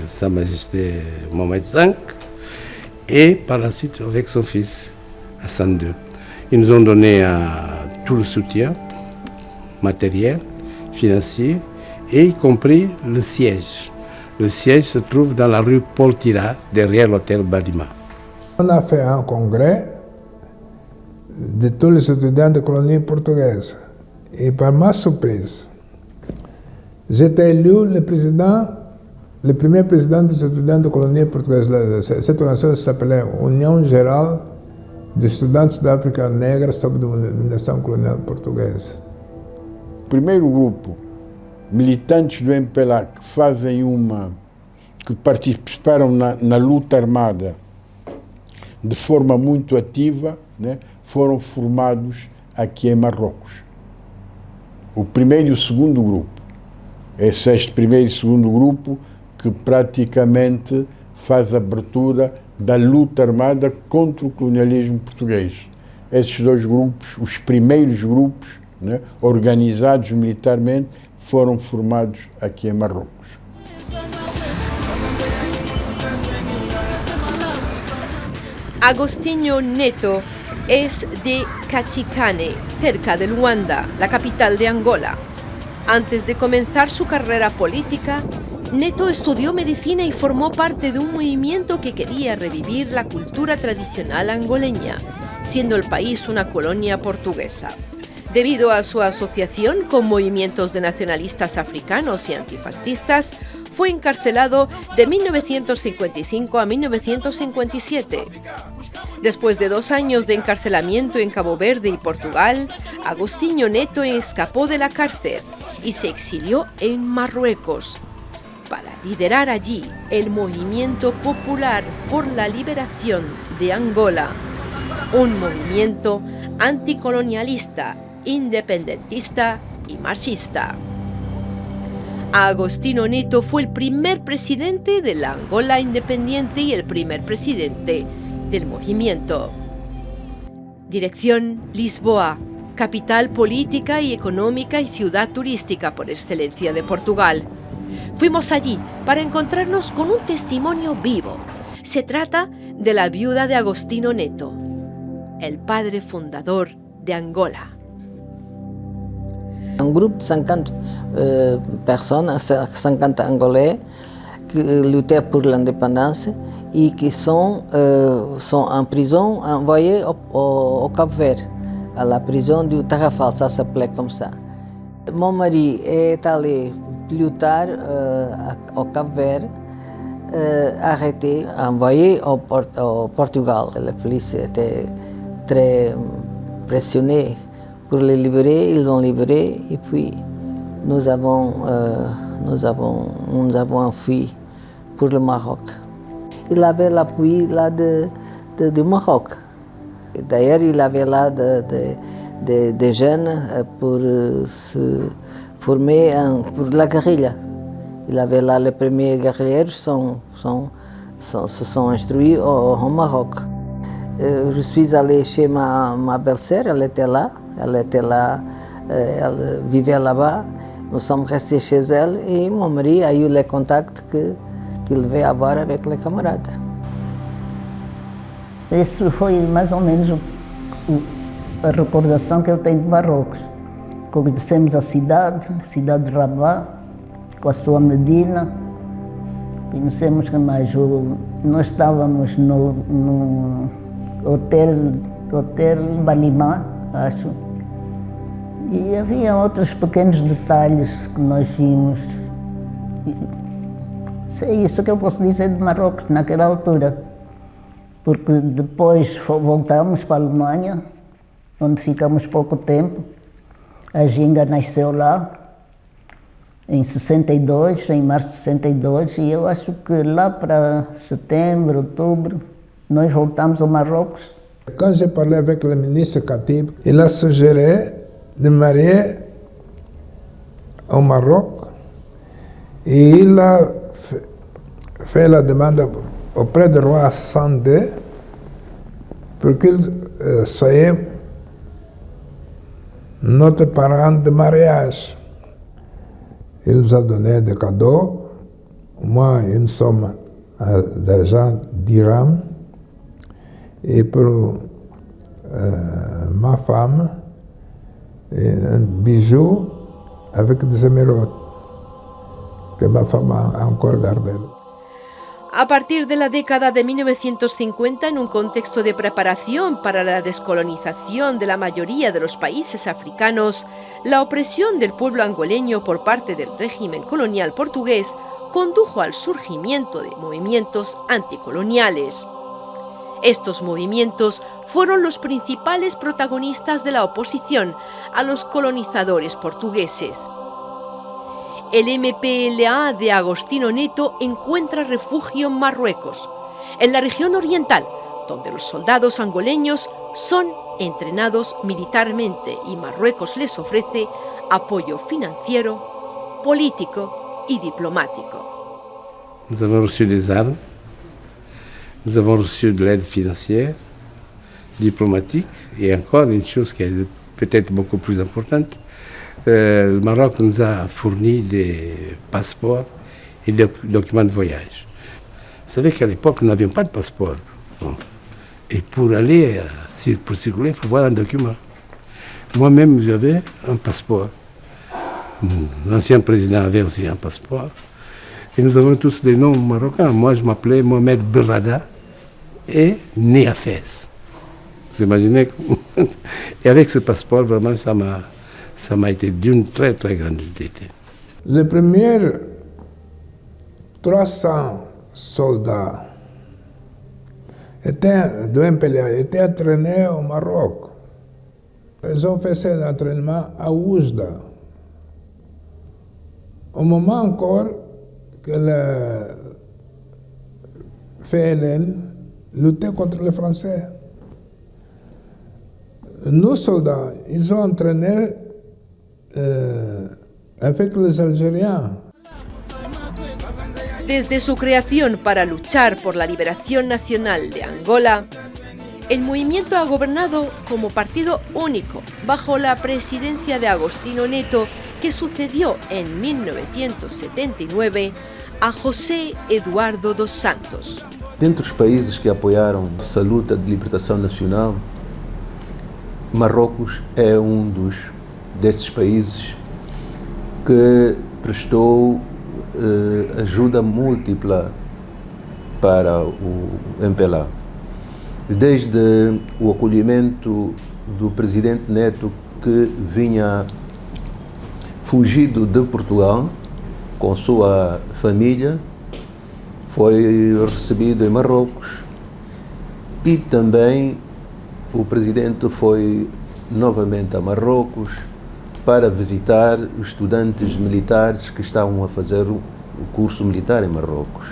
Sa Majesté Mohamed V et par la suite avec son fils Hassan II. Ils nous ont donné tout le soutien matériel, financier, et y compris le siège. Le siège se trouve dans la rue Paul Tira, derrière l'hôtel Badima. On a fait un congrès de tous les étudiants de colonies portugaises. Et par ma surprise, j'étais élu le premier président des étudiants de colonie portugaise. Cette organisation s'appelait União Geral de Estudantes da África Negra sob dominação colonial portuguesa. O primeiro grupo, militantes do MPLA que participaram na luta armada de forma muito ativa, né, foram formados aqui em Marrocos. O primeiro e o segundo grupo. Esse é este primeiro e segundo grupo que praticamente faz a abertura da luta armada contra o colonialismo português. Esses dois grupos, os primeiros grupos, né, organizados militarmente, foram formados aqui em Marrocos. Agostinho Neto es de Cachicane, cerca de Luanda, la capital de Angola. Antes de comenzar su carrera política, Neto estudió medicina y formó parte de un movimiento que quería revivir la cultura tradicional angoleña, siendo el país una colonia portuguesa. Debido a su asociación con movimientos de nacionalistas africanos y antifascistas, fue encarcelado de 1955 a 1957. Después de 2 años de encarcelamiento en Cabo Verde y Portugal, Agostinho Neto escapó de la cárcel y se exilió en Marruecos para liderar allí el movimiento popular por la liberación de Angola, un movimiento anticolonialista, independentista y marxista. Agostinho Neto fue el primer presidente de la Angola independiente y el primer presidente del movimiento. Dirección: Lisboa, capital política y económica y ciudad turística por excelencia de Portugal. Fuimos allí para encontrarnos con un testimonio vivo. Se trata de la viuda de Agostinho Neto, el padre fundador de Angola. Un groupe de 50 personnes, 50 Angolais, qui luttaient pour l'indépendance et qui sont en prison, envoyés au Cap-Vert, à la prison du Tarrafal, ça s'appelait comme ça. Mon mari est allé plus tard au Cap-Vert, arrêté, envoyé au Portugal. La police était très pressionnée pour les libérer, ils l'ont libéré et puis nous avons enfui pour le Maroc. Il avait l'appui là du Maroc. D'ailleurs, il avait là des jeunes pour se former pour la guérilla. Il avait là les premiers guerriers se sont instruits au Maroc. Je suis allé chez ma belle-sœur, elle était là, elle vivait là-bas. Nous sommes restés chez elle et mon mari a eu les contacts qu'il devait avoir avec les camarades. Isso foi mais ou menos a recordação que eu tenho de Marrocos. Conhecemos a cidade de Rabat, com a sua Medina. Conhecemos que mais nós estávamos no Hotel Balimá, acho. E havia outros pequenos detalhes que nós vimos. É isso que eu posso dizer de Marrocos naquela altura. Porque depois voltamos para a Alemanha, onde ficamos pouco tempo. A Ginga nasceu lá, em 62, em março de 62, e eu acho que lá para setembro, outubro, nós voltamos ao Marrocos. Quand j'ai parlé avec le ministre Khatib, il a suggéré de marier au Maroc et il a fait la demande auprès du roi Hassan II pour qu'il soit notre parent de mariage. Il nous a donné des cadeaux, au moins une somme d'argent dirham, et pour ma femme, un bijou avec des émeraudes que ma femme a encore gardé. A partir de la década de 1950, en un contexto de preparación para la descolonización de la mayoría de los países africanos, la opresión del pueblo angoleño por parte del régimen colonial portugués condujo al surgimiento de movimientos anticoloniales. Estos movimientos fueron los principales protagonistas de la oposición a los colonizadores portugueses. El MPLA de Agostinho Neto encuentra refugio en Marruecos, en la región oriental, donde los soldados angoleños son entrenados militarmente y Marruecos les ofrece apoyo financiero, político y diplomático. Nous avons reçu des armes, nous avons reçu de l'aide financière, diplomatique, et encore une chose qui est peut-être beaucoup plus importante, le Maroc nous a fourni des passeports et des documents de voyage. Vous savez qu'à l'époque, nous n'avions pas de passeport. Bon. Et pour aller, pour circuler, il faut avoir un document. Moi-même, j'avais un passeport. L'ancien président avait aussi un passeport. Et nous avons tous des noms marocains. Moi, je m'appelais Mohamed Berrada et né à Fès. Vous imaginez? Et avec ce passeport, vraiment, ça m'a été d'une très, très grande utilité. Les premiers 300 soldats de MPLA étaient entraînés au Maroc. Ils ont fait cet entraînement à Oujda. Au moment encore que le FLN luttait contre les Français. Nos soldats, ils ont entraîné avec les Algériens. Desde su creación para luchar por la liberación nacional de Angola, el movimiento ha gobernado como partido único bajo la presidencia de Agostinho Neto, que sucedió en 1979 a José Eduardo dos Santos. Dentre os países que apoiaram essa luta de libertação nacional, Marrocos é desses países que prestou ajuda múltipla para o MPLA. Desde o acolhimento do presidente Neto, que vinha fugido de Portugal com sua família, foi recebido em Marrocos, e também o presidente foi novamente a Marrocos para visitar os estudantes militares que estavam a fazer o curso militar em Marrocos.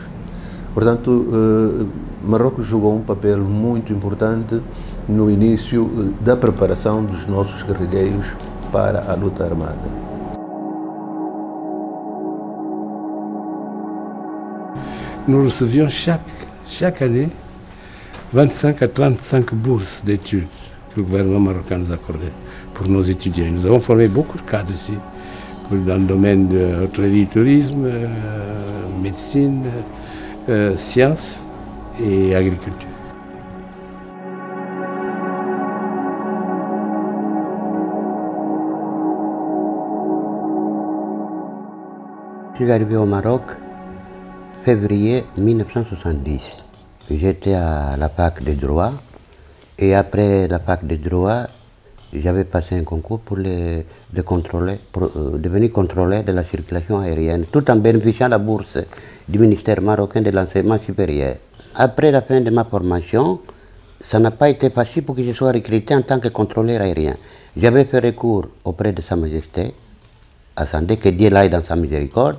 Portanto, Marrocos jogou um papel muito importante no início da preparação dos nossos guerrilheiros para a luta armada. Nous recevions chaque année 25 à 35 bourses d'études que le gouvernement marocain nous accordait pour nos étudiants. Nous avons formé beaucoup de cadres ici, dans le domaine de hôtellerie, tourisme, médecine, sciences et agriculture. Je suis arrivé au Maroc en février 1970. J'étais à la fac de droit, et après la fac de droit, j'avais passé un concours pour devenir contrôleur de la circulation aérienne, tout en bénéficiant de la bourse du ministère marocain de l'enseignement supérieur. Après la fin de ma formation, ça n'a pas été facile pour que je sois recruté en tant que contrôleur aérien. J'avais fait recours auprès de Sa Majesté, à Sandé, que Dieu l'aille dans sa miséricorde.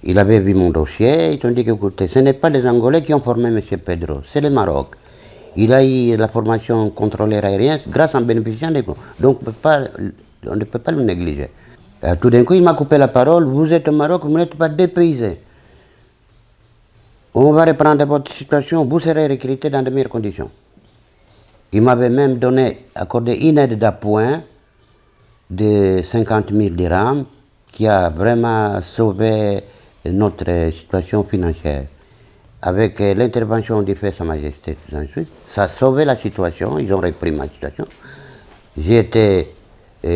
Il avait vu mon dossier, ils ont dit que écoutez, ce n'est pas les Angolais qui ont formé M. Pedro, c'est le Maroc. Il a eu la formation contrôleur aérien grâce en bénéficiant des cours. Donc on ne peut pas le négliger. Tout d'un coup, il m'a coupé la parole. Vous êtes au Maroc, vous n'êtes pas dépaysé. On va reprendre votre situation, vous serez recruté dans de meilleures conditions. Il m'avait même accordé une aide d'appoint de 50 000 dirhams qui a vraiment sauvé notre situation financière. Avec l'intervention du fait Sa Majesté, tout ensuite, ça a sauvé la situation, ils ont repris ma situation. J'ai été,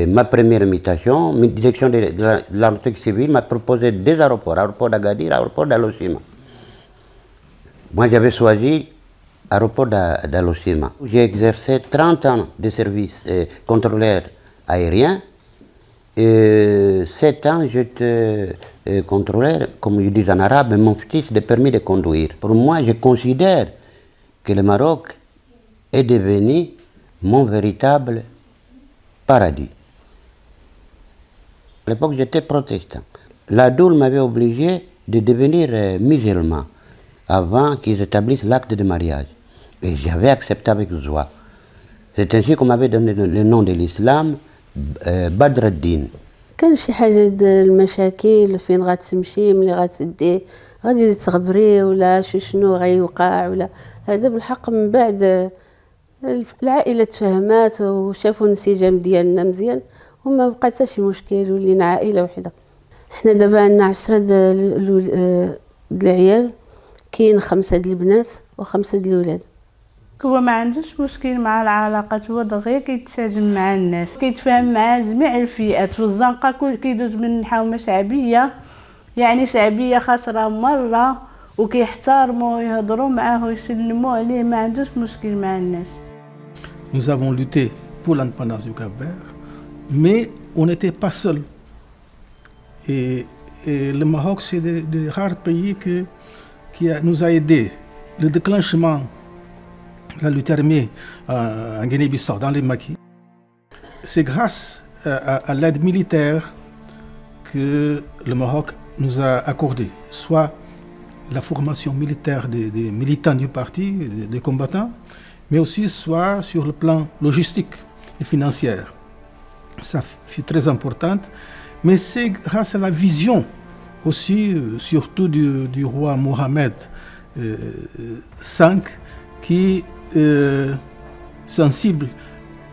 ma première mutation, une direction de l'aéronautique civile m'a proposé deux aéroports, l'aéroport d'Agadir, l'aéroport d'Alocima. Moi, j'avais choisi l'aéroport d'Hiroshima. J'ai exercé 30 ans de service contrôleur aérien. Et 7 ans, j'étais contrôleur, comme je dis en arabe, mon fils de permis de conduire. Pour moi, je considère que le Maroc est devenu mon véritable paradis. À l'époque, j'étais protestant. La doule m'avait obligé de devenir musulman avant qu'ils établissent l'acte de mariage. Et j'avais accepté avec joie. C'est ainsi qu'on m'avait donné le nom de l'islam, بدر الدين. كان شي حاجة المشاكل فين غتمشي ملي غتدي غادي تغبري ولا شنو غيوقع ولا هذا بالحق من بعد العائلة تفهمات وشافوا الانسجام ديالنا مزيان وما بقى حتى شي مشكل ولينا عائلة وحدة. حنا دابا عندنا 10 د العيال كاين 5 د البنات و5 د الولاد. هو ما عندوش مشكل مع العلاقات، هو دغيا كيتساجم مع الناس، كيتفاهم مع جميع الفئات. في الزنقة كيدوز من حومة شعبية، يعني شعبية خاسرة مرة، وكيحتارموا يهضروا معاه ويسلموا عليه، ما عندوش مشكل مع الناس. Nous avons lutté pour l'indépendance du Cap-Vert, mais on n'était pas seul. Et le Maroc, c'est des rares pays qui nous a aidés. Le déclenchement la lutte armée en Guinée-Bissau, dans les maquis. C'est grâce à l'aide militaire que le Maroc nous a accordé, soit la formation militaire des militants du parti, des combattants, mais aussi soit sur le plan logistique et financier. Ça fut très important, mais c'est grâce à la vision aussi, surtout du roi Mohamed V, qui sensible,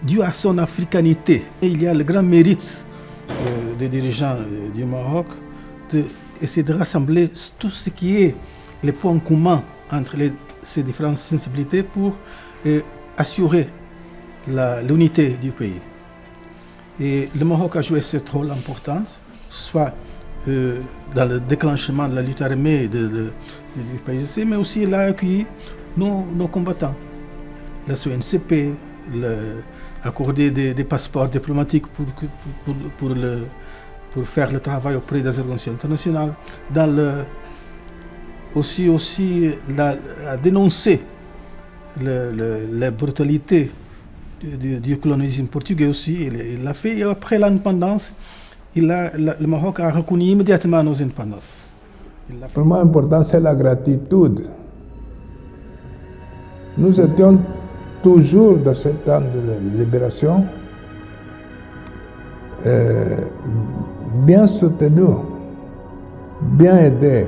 dû à son africanité. Et il y a le grand mérite des dirigeants du Maroc d'essayer de rassembler tout ce qui est les points communs entre ces différentes sensibilités pour assurer l'unité du pays. Et le Maroc a joué ce rôle important, soit dans le déclenchement de la lutte armée du PAIGC, mais aussi il a accueilli nos combattants. La CNCP, accorder des passeports diplomatiques pour faire le travail auprès des organisations internationales, aussi à dénoncer la brutalité du colonialisme portugais aussi, il l'a fait. Et après l'indépendance, le Maroc a reconnu immédiatement nos indépendances. Le moins important, c'est la gratitude. Nous étions toujours dans ce temps de libération bien soutenus, bien aidés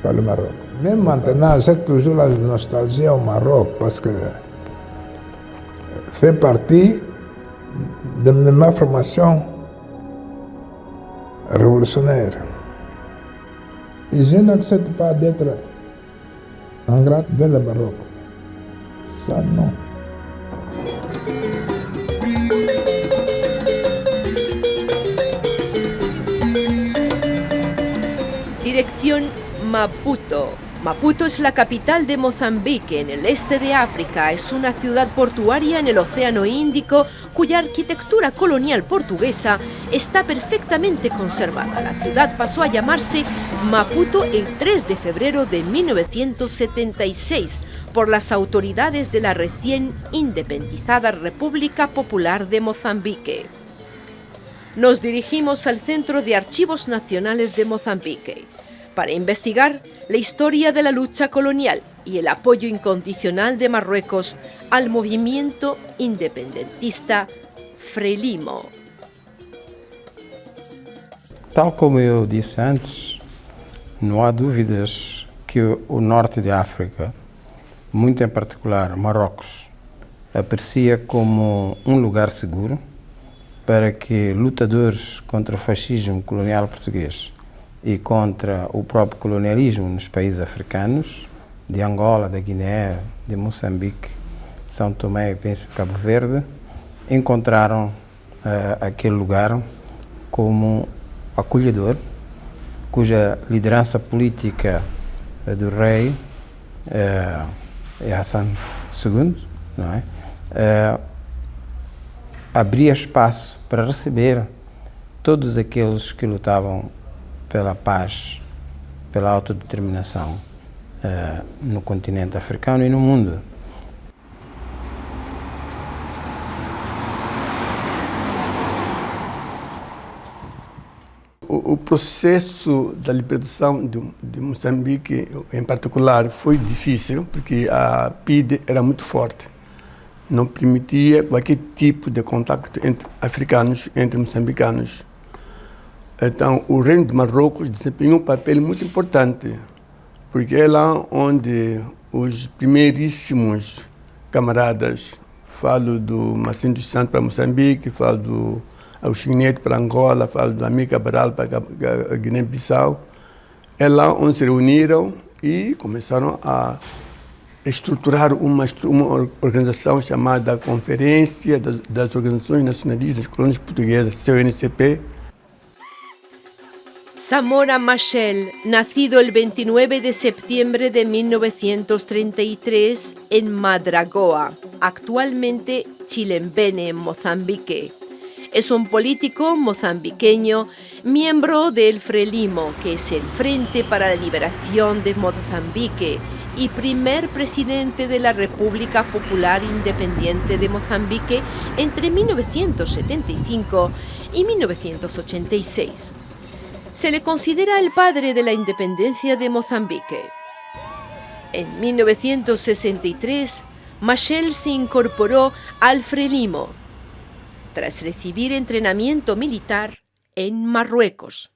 par le Maroc. Même maintenant, j'ai toujours la nostalgie au Maroc parce que fait partie de ma formation révolutionnaire. Et je n'accepte pas d'être ingrate vers le Maroc. Ça, non. Dirección Maputo. Maputo es la capital de Mozambique, en el este de África. Es una ciudad portuaria en el Océano Índico cuya arquitectura colonial portuguesa está perfectamente conservada. La ciudad pasó a llamarse Maputo el 3 de febrero de 1976 por las autoridades de la recién independizada República Popular de Mozambique. Nos dirigimos al Centro de Archivos Nacionales de Mozambique para investigar la historia de la lucha colonial y el apoyo incondicional de Marruecos al movimiento independentista Frelimo. Tal como eu disse antes, não há dúvidas que o norte de África, muito em particular Marrocos, aprecia como um lugar seguro para que lutadores contra o fascismo colonial português e contra o próprio colonialismo nos países africanos, de Angola, da Guiné, de Moçambique, São Tomé e Príncipe Cabo Verde, encontraram aquele lugar como acolhedor, cuja liderança política do rei e Hassan II, não é? Abria espaço para receber todos aqueles que lutavam pela paz, pela autodeterminação no continente africano e no mundo. O processo da libertação de Moçambique, em particular, foi difícil, porque a PIDE era muito forte. Não permitia qualquer tipo de contacto entre africanos, entre moçambicanos. Então, o Reino de Marrocos desempenhou um papel muito importante, porque é lá onde os primeiríssimos camaradas, falo do Marcinho dos Santos para Moçambique, falo do Auxinete para Angola, falo do Ami Cabral para a Guiné-Bissau, é lá onde se reuniram e começaram a estruturar uma organização chamada Conferência das Organizações Nacionalistas das Colônias Portuguesas, CONCP. Samora Machel, nacido el 29 de septiembre de 1933 en Madragoa, actualmente Chilembene, Mozambique. Es un político mozambiqueño, miembro del Frelimo, que es el Frente para la Liberación de Mozambique, y primer presidente de la República Popular Independiente de Mozambique entre 1975 y 1986. Se le considera el padre de la independencia de Mozambique. En 1963, Machel se incorporó al Frelimo, tras recibir entrenamiento militar en Marruecos.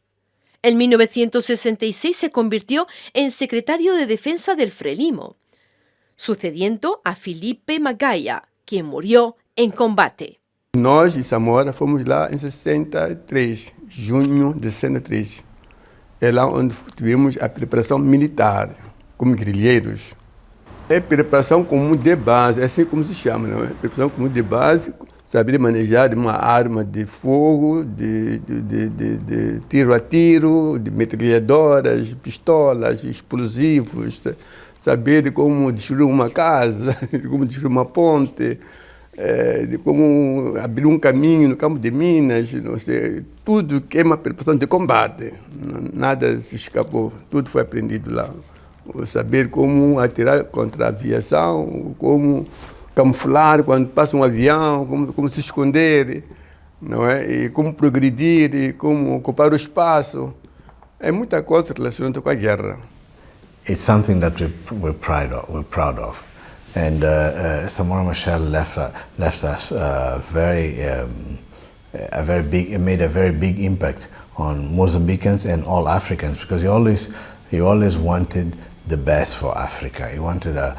En 1966 se convirtió en secretario de Defensa del Frelimo, sucediendo a Filipe Magaya, quien murió en combate. Nós e Samora fomos lá em 63, junho de 63. É lá onde tivemos a preparação militar, como guerrilheiros. É preparação comum de base, é assim como se chama, não é? Preparação comum de base, saber manejar uma arma de fogo, de tiro a tiro, de metralhadoras, pistolas, explosivos, saber como destruir uma casa, como destruir uma ponte, de como abrir um caminho no campo de minas, não sei, tudo que é uma preparação de combate. Nada se escapou, tudo foi aprendido lá. Saber como atirar contra a aviação, como camuflar quando passa um avião, como se esconder, não é? E como progredir, e como ocupar o espaço. É muita coisa relacionada com a guerra. It's something that we're proud of. And Samora Machel left us made a very big impact on Mozambicans and all Africans, because he always wanted the best for Africa. He wanted a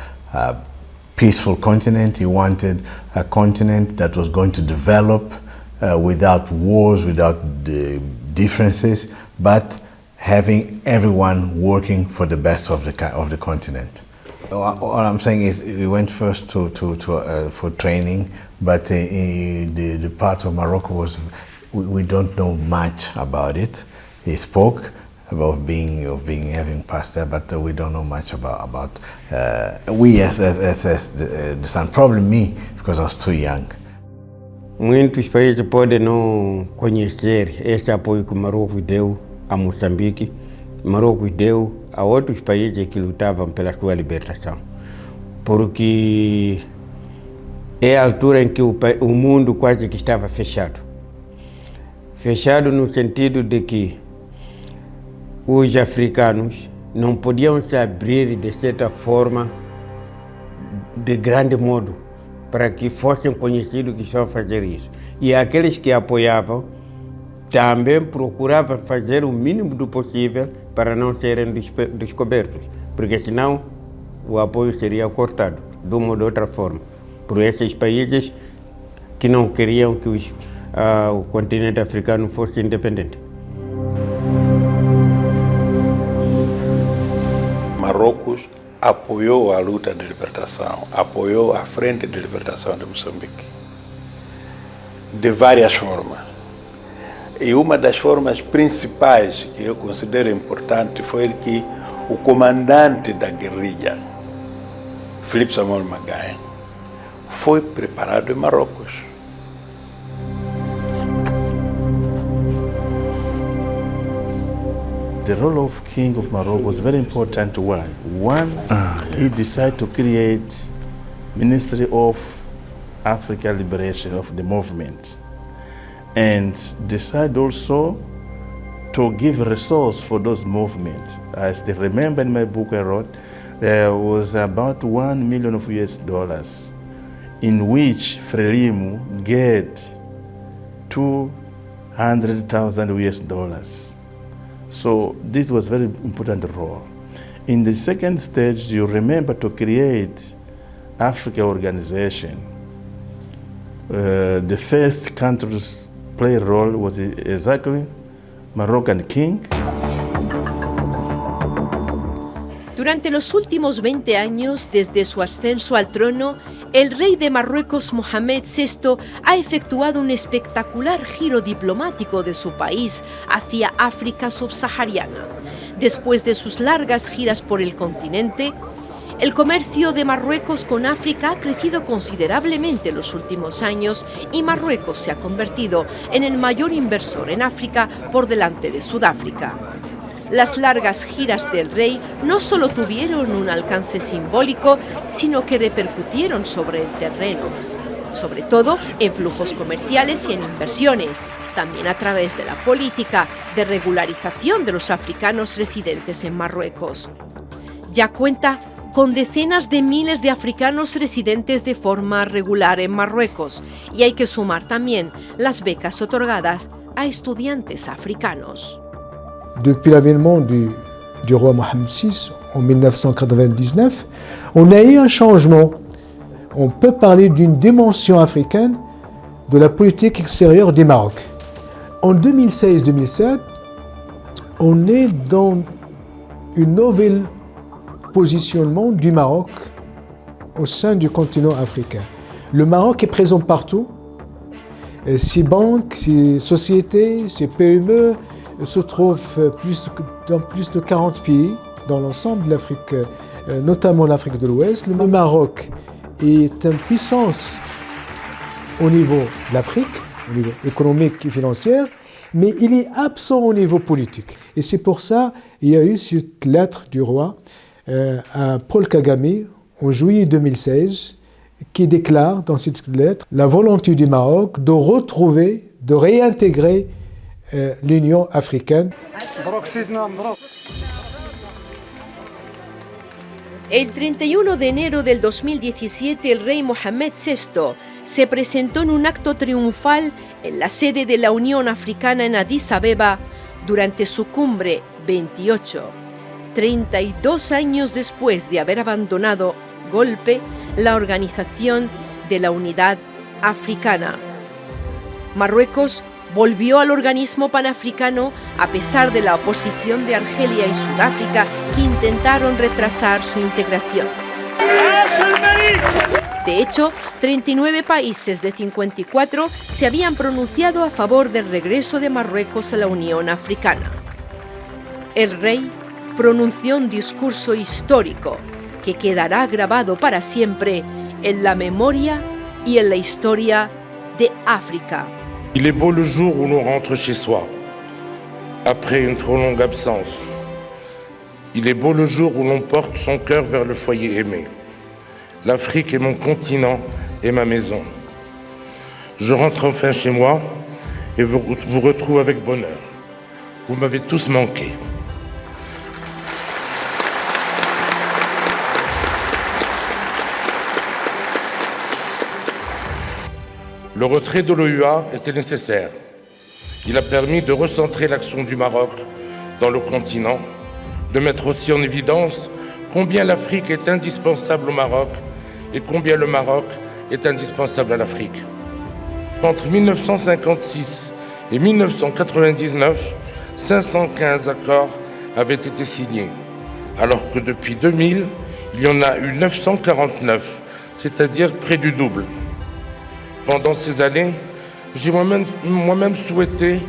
peaceful continent. He wanted a continent that was going to develop without wars, without differences, but having everyone working for the best of the continent. All I'm saying is we went first for training, but the part of Morocco was we don't know much about it. He spoke about having passed there, but we don't know much about we as the son, probably me, because I was too young. Muitos países podem não conhecer esse apoio que o Marrocos deu a Moçambique. Marrocos deu a outros países que lutavam pela sua libertação, porque é a altura em que o mundo quase que estava fechado no sentido de que os africanos não podiam se abrir de certa forma, de grande modo, para que fossem conhecidos que estão a fazer isso. E aqueles que apoiavam também procuravam fazer o mínimo do possível para não serem descobertos, porque senão o apoio seria cortado, de uma ou de outra forma, por esses países que não queriam que o continente africano fosse independente. Marrocos apoiou a luta de libertação, apoiou a Frente de Libertação de Moçambique, de várias formas. E uma das formas principais que eu considero importante foi que o comandante da guerrilha, Philippe Samuel Magaen, foi preparado em Marrocos. The role of King of Morocco was very important one. He decided to create Ministry of Africa Liberation of the movement, and decide also to give resource for those movements. I still remember in my book I wrote, there was about $1 million of US dollars, in which Frelimo get 200,000 US dollars. So this was very important role. In the second stage, you remember to create Africa organization. The first countries play role was exactly Moroccan king. Durante los últimos 20 años, desde su ascenso al trono, el rey de Marruecos, Mohamed VI, ha efectuado un espectacular giro diplomático de su país hacia África subsahariana. Después de sus largas giras por el continente, el comercio de Marruecos con África ha crecido considerablemente en los últimos años y Marruecos se ha convertido en el mayor inversor en África por delante de Sudáfrica. Las largas giras del rey no solo tuvieron un alcance simbólico, sino que repercutieron sobre el terreno, sobre todo en flujos comerciales y en inversiones, también a través de la política de regularización de los africanos residentes en Marruecos. Ya cuenta con decenas de miles de africanos residentes de forma regular en Marruecos, y hay que sumar también las becas otorgadas a estudiantes africanos. Depuis l'avènement du roi Mohamed VI en 1999, on a eu un changement. On peut parler d'une dimension africaine de la politique extérieure du Maroc. En 2016-2017, on est dans un nouvel positionnement du Maroc au sein du continent africain. Le Maroc est présent partout. Ses banques, ses sociétés, ses PME se trouvent dans plus de 40 pays dans l'ensemble de l'Afrique, notamment l'Afrique de l'Ouest. Le Maroc est une puissance au niveau de l'Afrique, au niveau économique et financier, mais il est absent au niveau politique. Et c'est pour ça qu'il y a eu cette lettre du roi à Paul Kagame en juillet 2016 qui déclare dans cette lettre la volonté du Maroc de retrouver, de réintégrer l'Unión Africana. El 31 de enero del 2017, el rey Mohamed VI se presentó en un acto triunfal en la sede de la Unión Africana en Addis Abeba durante su cumbre 28, 32 años después de haber abandonado golpe la Organización de la Unidad Africana. Marruecos volvió al organismo panafricano a pesar de la oposición de Argelia y Sudáfrica que intentaron retrasar su integración. De hecho, 39 países de 54 se habían pronunciado a favor del regreso de Marruecos a la Unión Africana. El rey pronunció un discurso histórico que quedará grabado para siempre en la memoria y en la historia de África. Il est beau le jour où l'on rentre chez soi, après une trop longue absence. Il est beau le jour où l'on porte son cœur vers le foyer aimé. L'Afrique est mon continent et ma maison. Je rentre enfin chez moi et vous retrouve avec bonheur. Vous m'avez tous manqué. Le retrait de l'OUA était nécessaire. Il a permis de recentrer l'action du Maroc dans le continent, de mettre aussi en évidence combien l'Afrique est indispensable au Maroc et combien le Maroc est indispensable à l'Afrique. Entre 1956 et 1999, 515 accords avaient été signés, alors que depuis 2000, il y en a eu 949, c'est-à-dire près du double. Pendant ces années, j'ai moi-même souhaité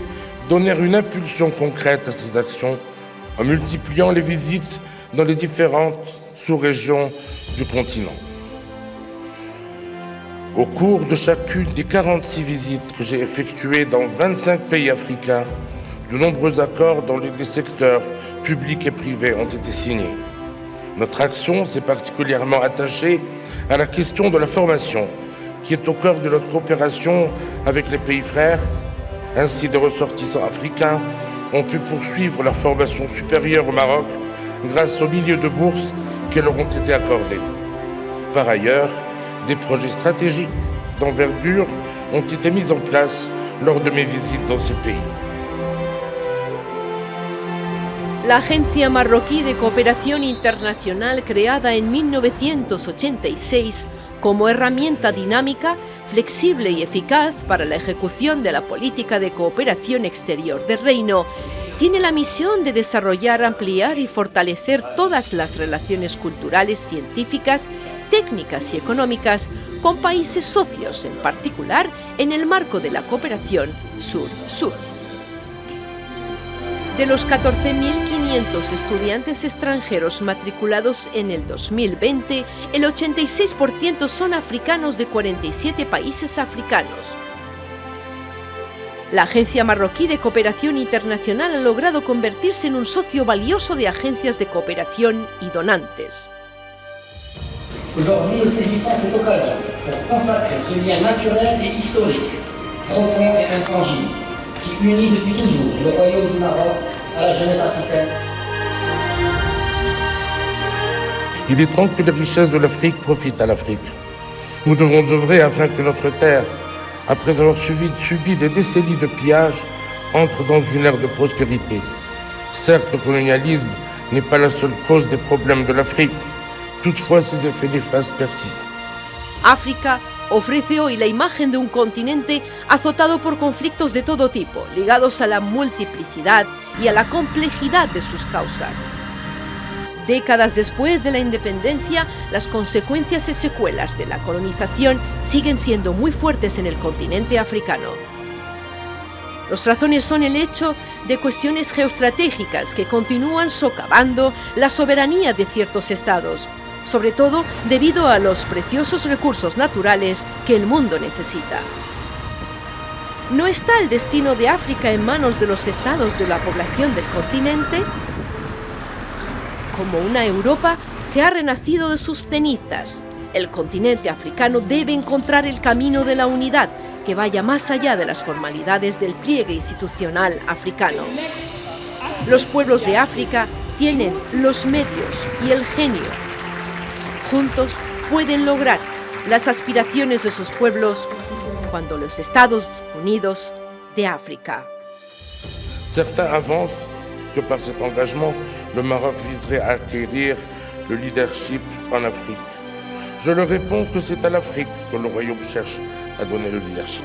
donner une impulsion concrète à ces actions en multipliant les visites dans les différentes sous-régions du continent. Au cours de chacune des 46 visites que j'ai effectuées dans 25 pays africains, de nombreux accords dans les secteurs publics et privés ont été signés. Notre action s'est particulièrement attachée à la question de la formation, qui est au cœur de notre coopération avec les pays frères. Ainsi, des ressortissants africains ont pu poursuivre leur formation supérieure au Maroc grâce aux milliers de bourses qui leur ont été accordées. Par ailleurs, des projets stratégiques d'envergure ont été mis en place lors de mes visites dans ces pays. La Agencia Marroquí de Cooperación Internacional, creada en 1986 como herramienta dinámica, flexible y eficaz para la ejecución de la política de cooperación exterior del Reino, tiene la misión de desarrollar, ampliar y fortalecer todas las relaciones culturales, científicas, técnicas y económicas con países socios, en particular en el marco de la cooperación sur-sur. De los 14.500 estudiantes extranjeros matriculados en el 2020, el 86% son africanos de 47 países africanos. La Agencia Marroquí de Cooperación Internacional ha logrado convertirse en un socio valioso de agencias de cooperación y donantes. Aujourd'hui, nous saisissons cette occasion pour consacrer ce lien naturel et historique, profond et intangible, qui unit depuis toujours le royaume du Maroc à la jeunesse africaine. Il est temps que les richesses de l'Afrique profitent à l'Afrique. Nous devons œuvrer afin que notre terre, après avoir subi des décennies de pillage, entre dans une ère de prospérité. Certes, le colonialisme n'est pas la seule cause des problèmes de l'Afrique. Toutefois, ses effets néfastes persistent. África ofrece hoy la imagen de un continente azotado por conflictos de todo tipo, ligados a la multiplicidad y a la complejidad de sus causas. Décadas después de la independencia, las consecuencias y secuelas de la colonización siguen siendo muy fuertes en el continente africano. Las razones son el hecho de cuestiones geoestratégicas que continúan socavando la soberanía de ciertos estados, sobre todo debido a los preciosos recursos naturales que el mundo necesita. ¿No está el destino de África en manos de los estados de la población del continente? Como una Europa que ha renacido de sus cenizas, el continente africano debe encontrar el camino de la unidad que vaya más allá de las formalidades del pliegue institucional africano. Los pueblos de África tienen los medios y el genio. Juntos pueden lograr las aspiraciones de sus pueblos cuando los Estados Unidos de África. Certains avancent que par cet engagement, le Maroc viserait à acquérir le leadership en Afrique. Je leur réponds que c'est à l'Afrique que le Royaume cherche à donner le leadership.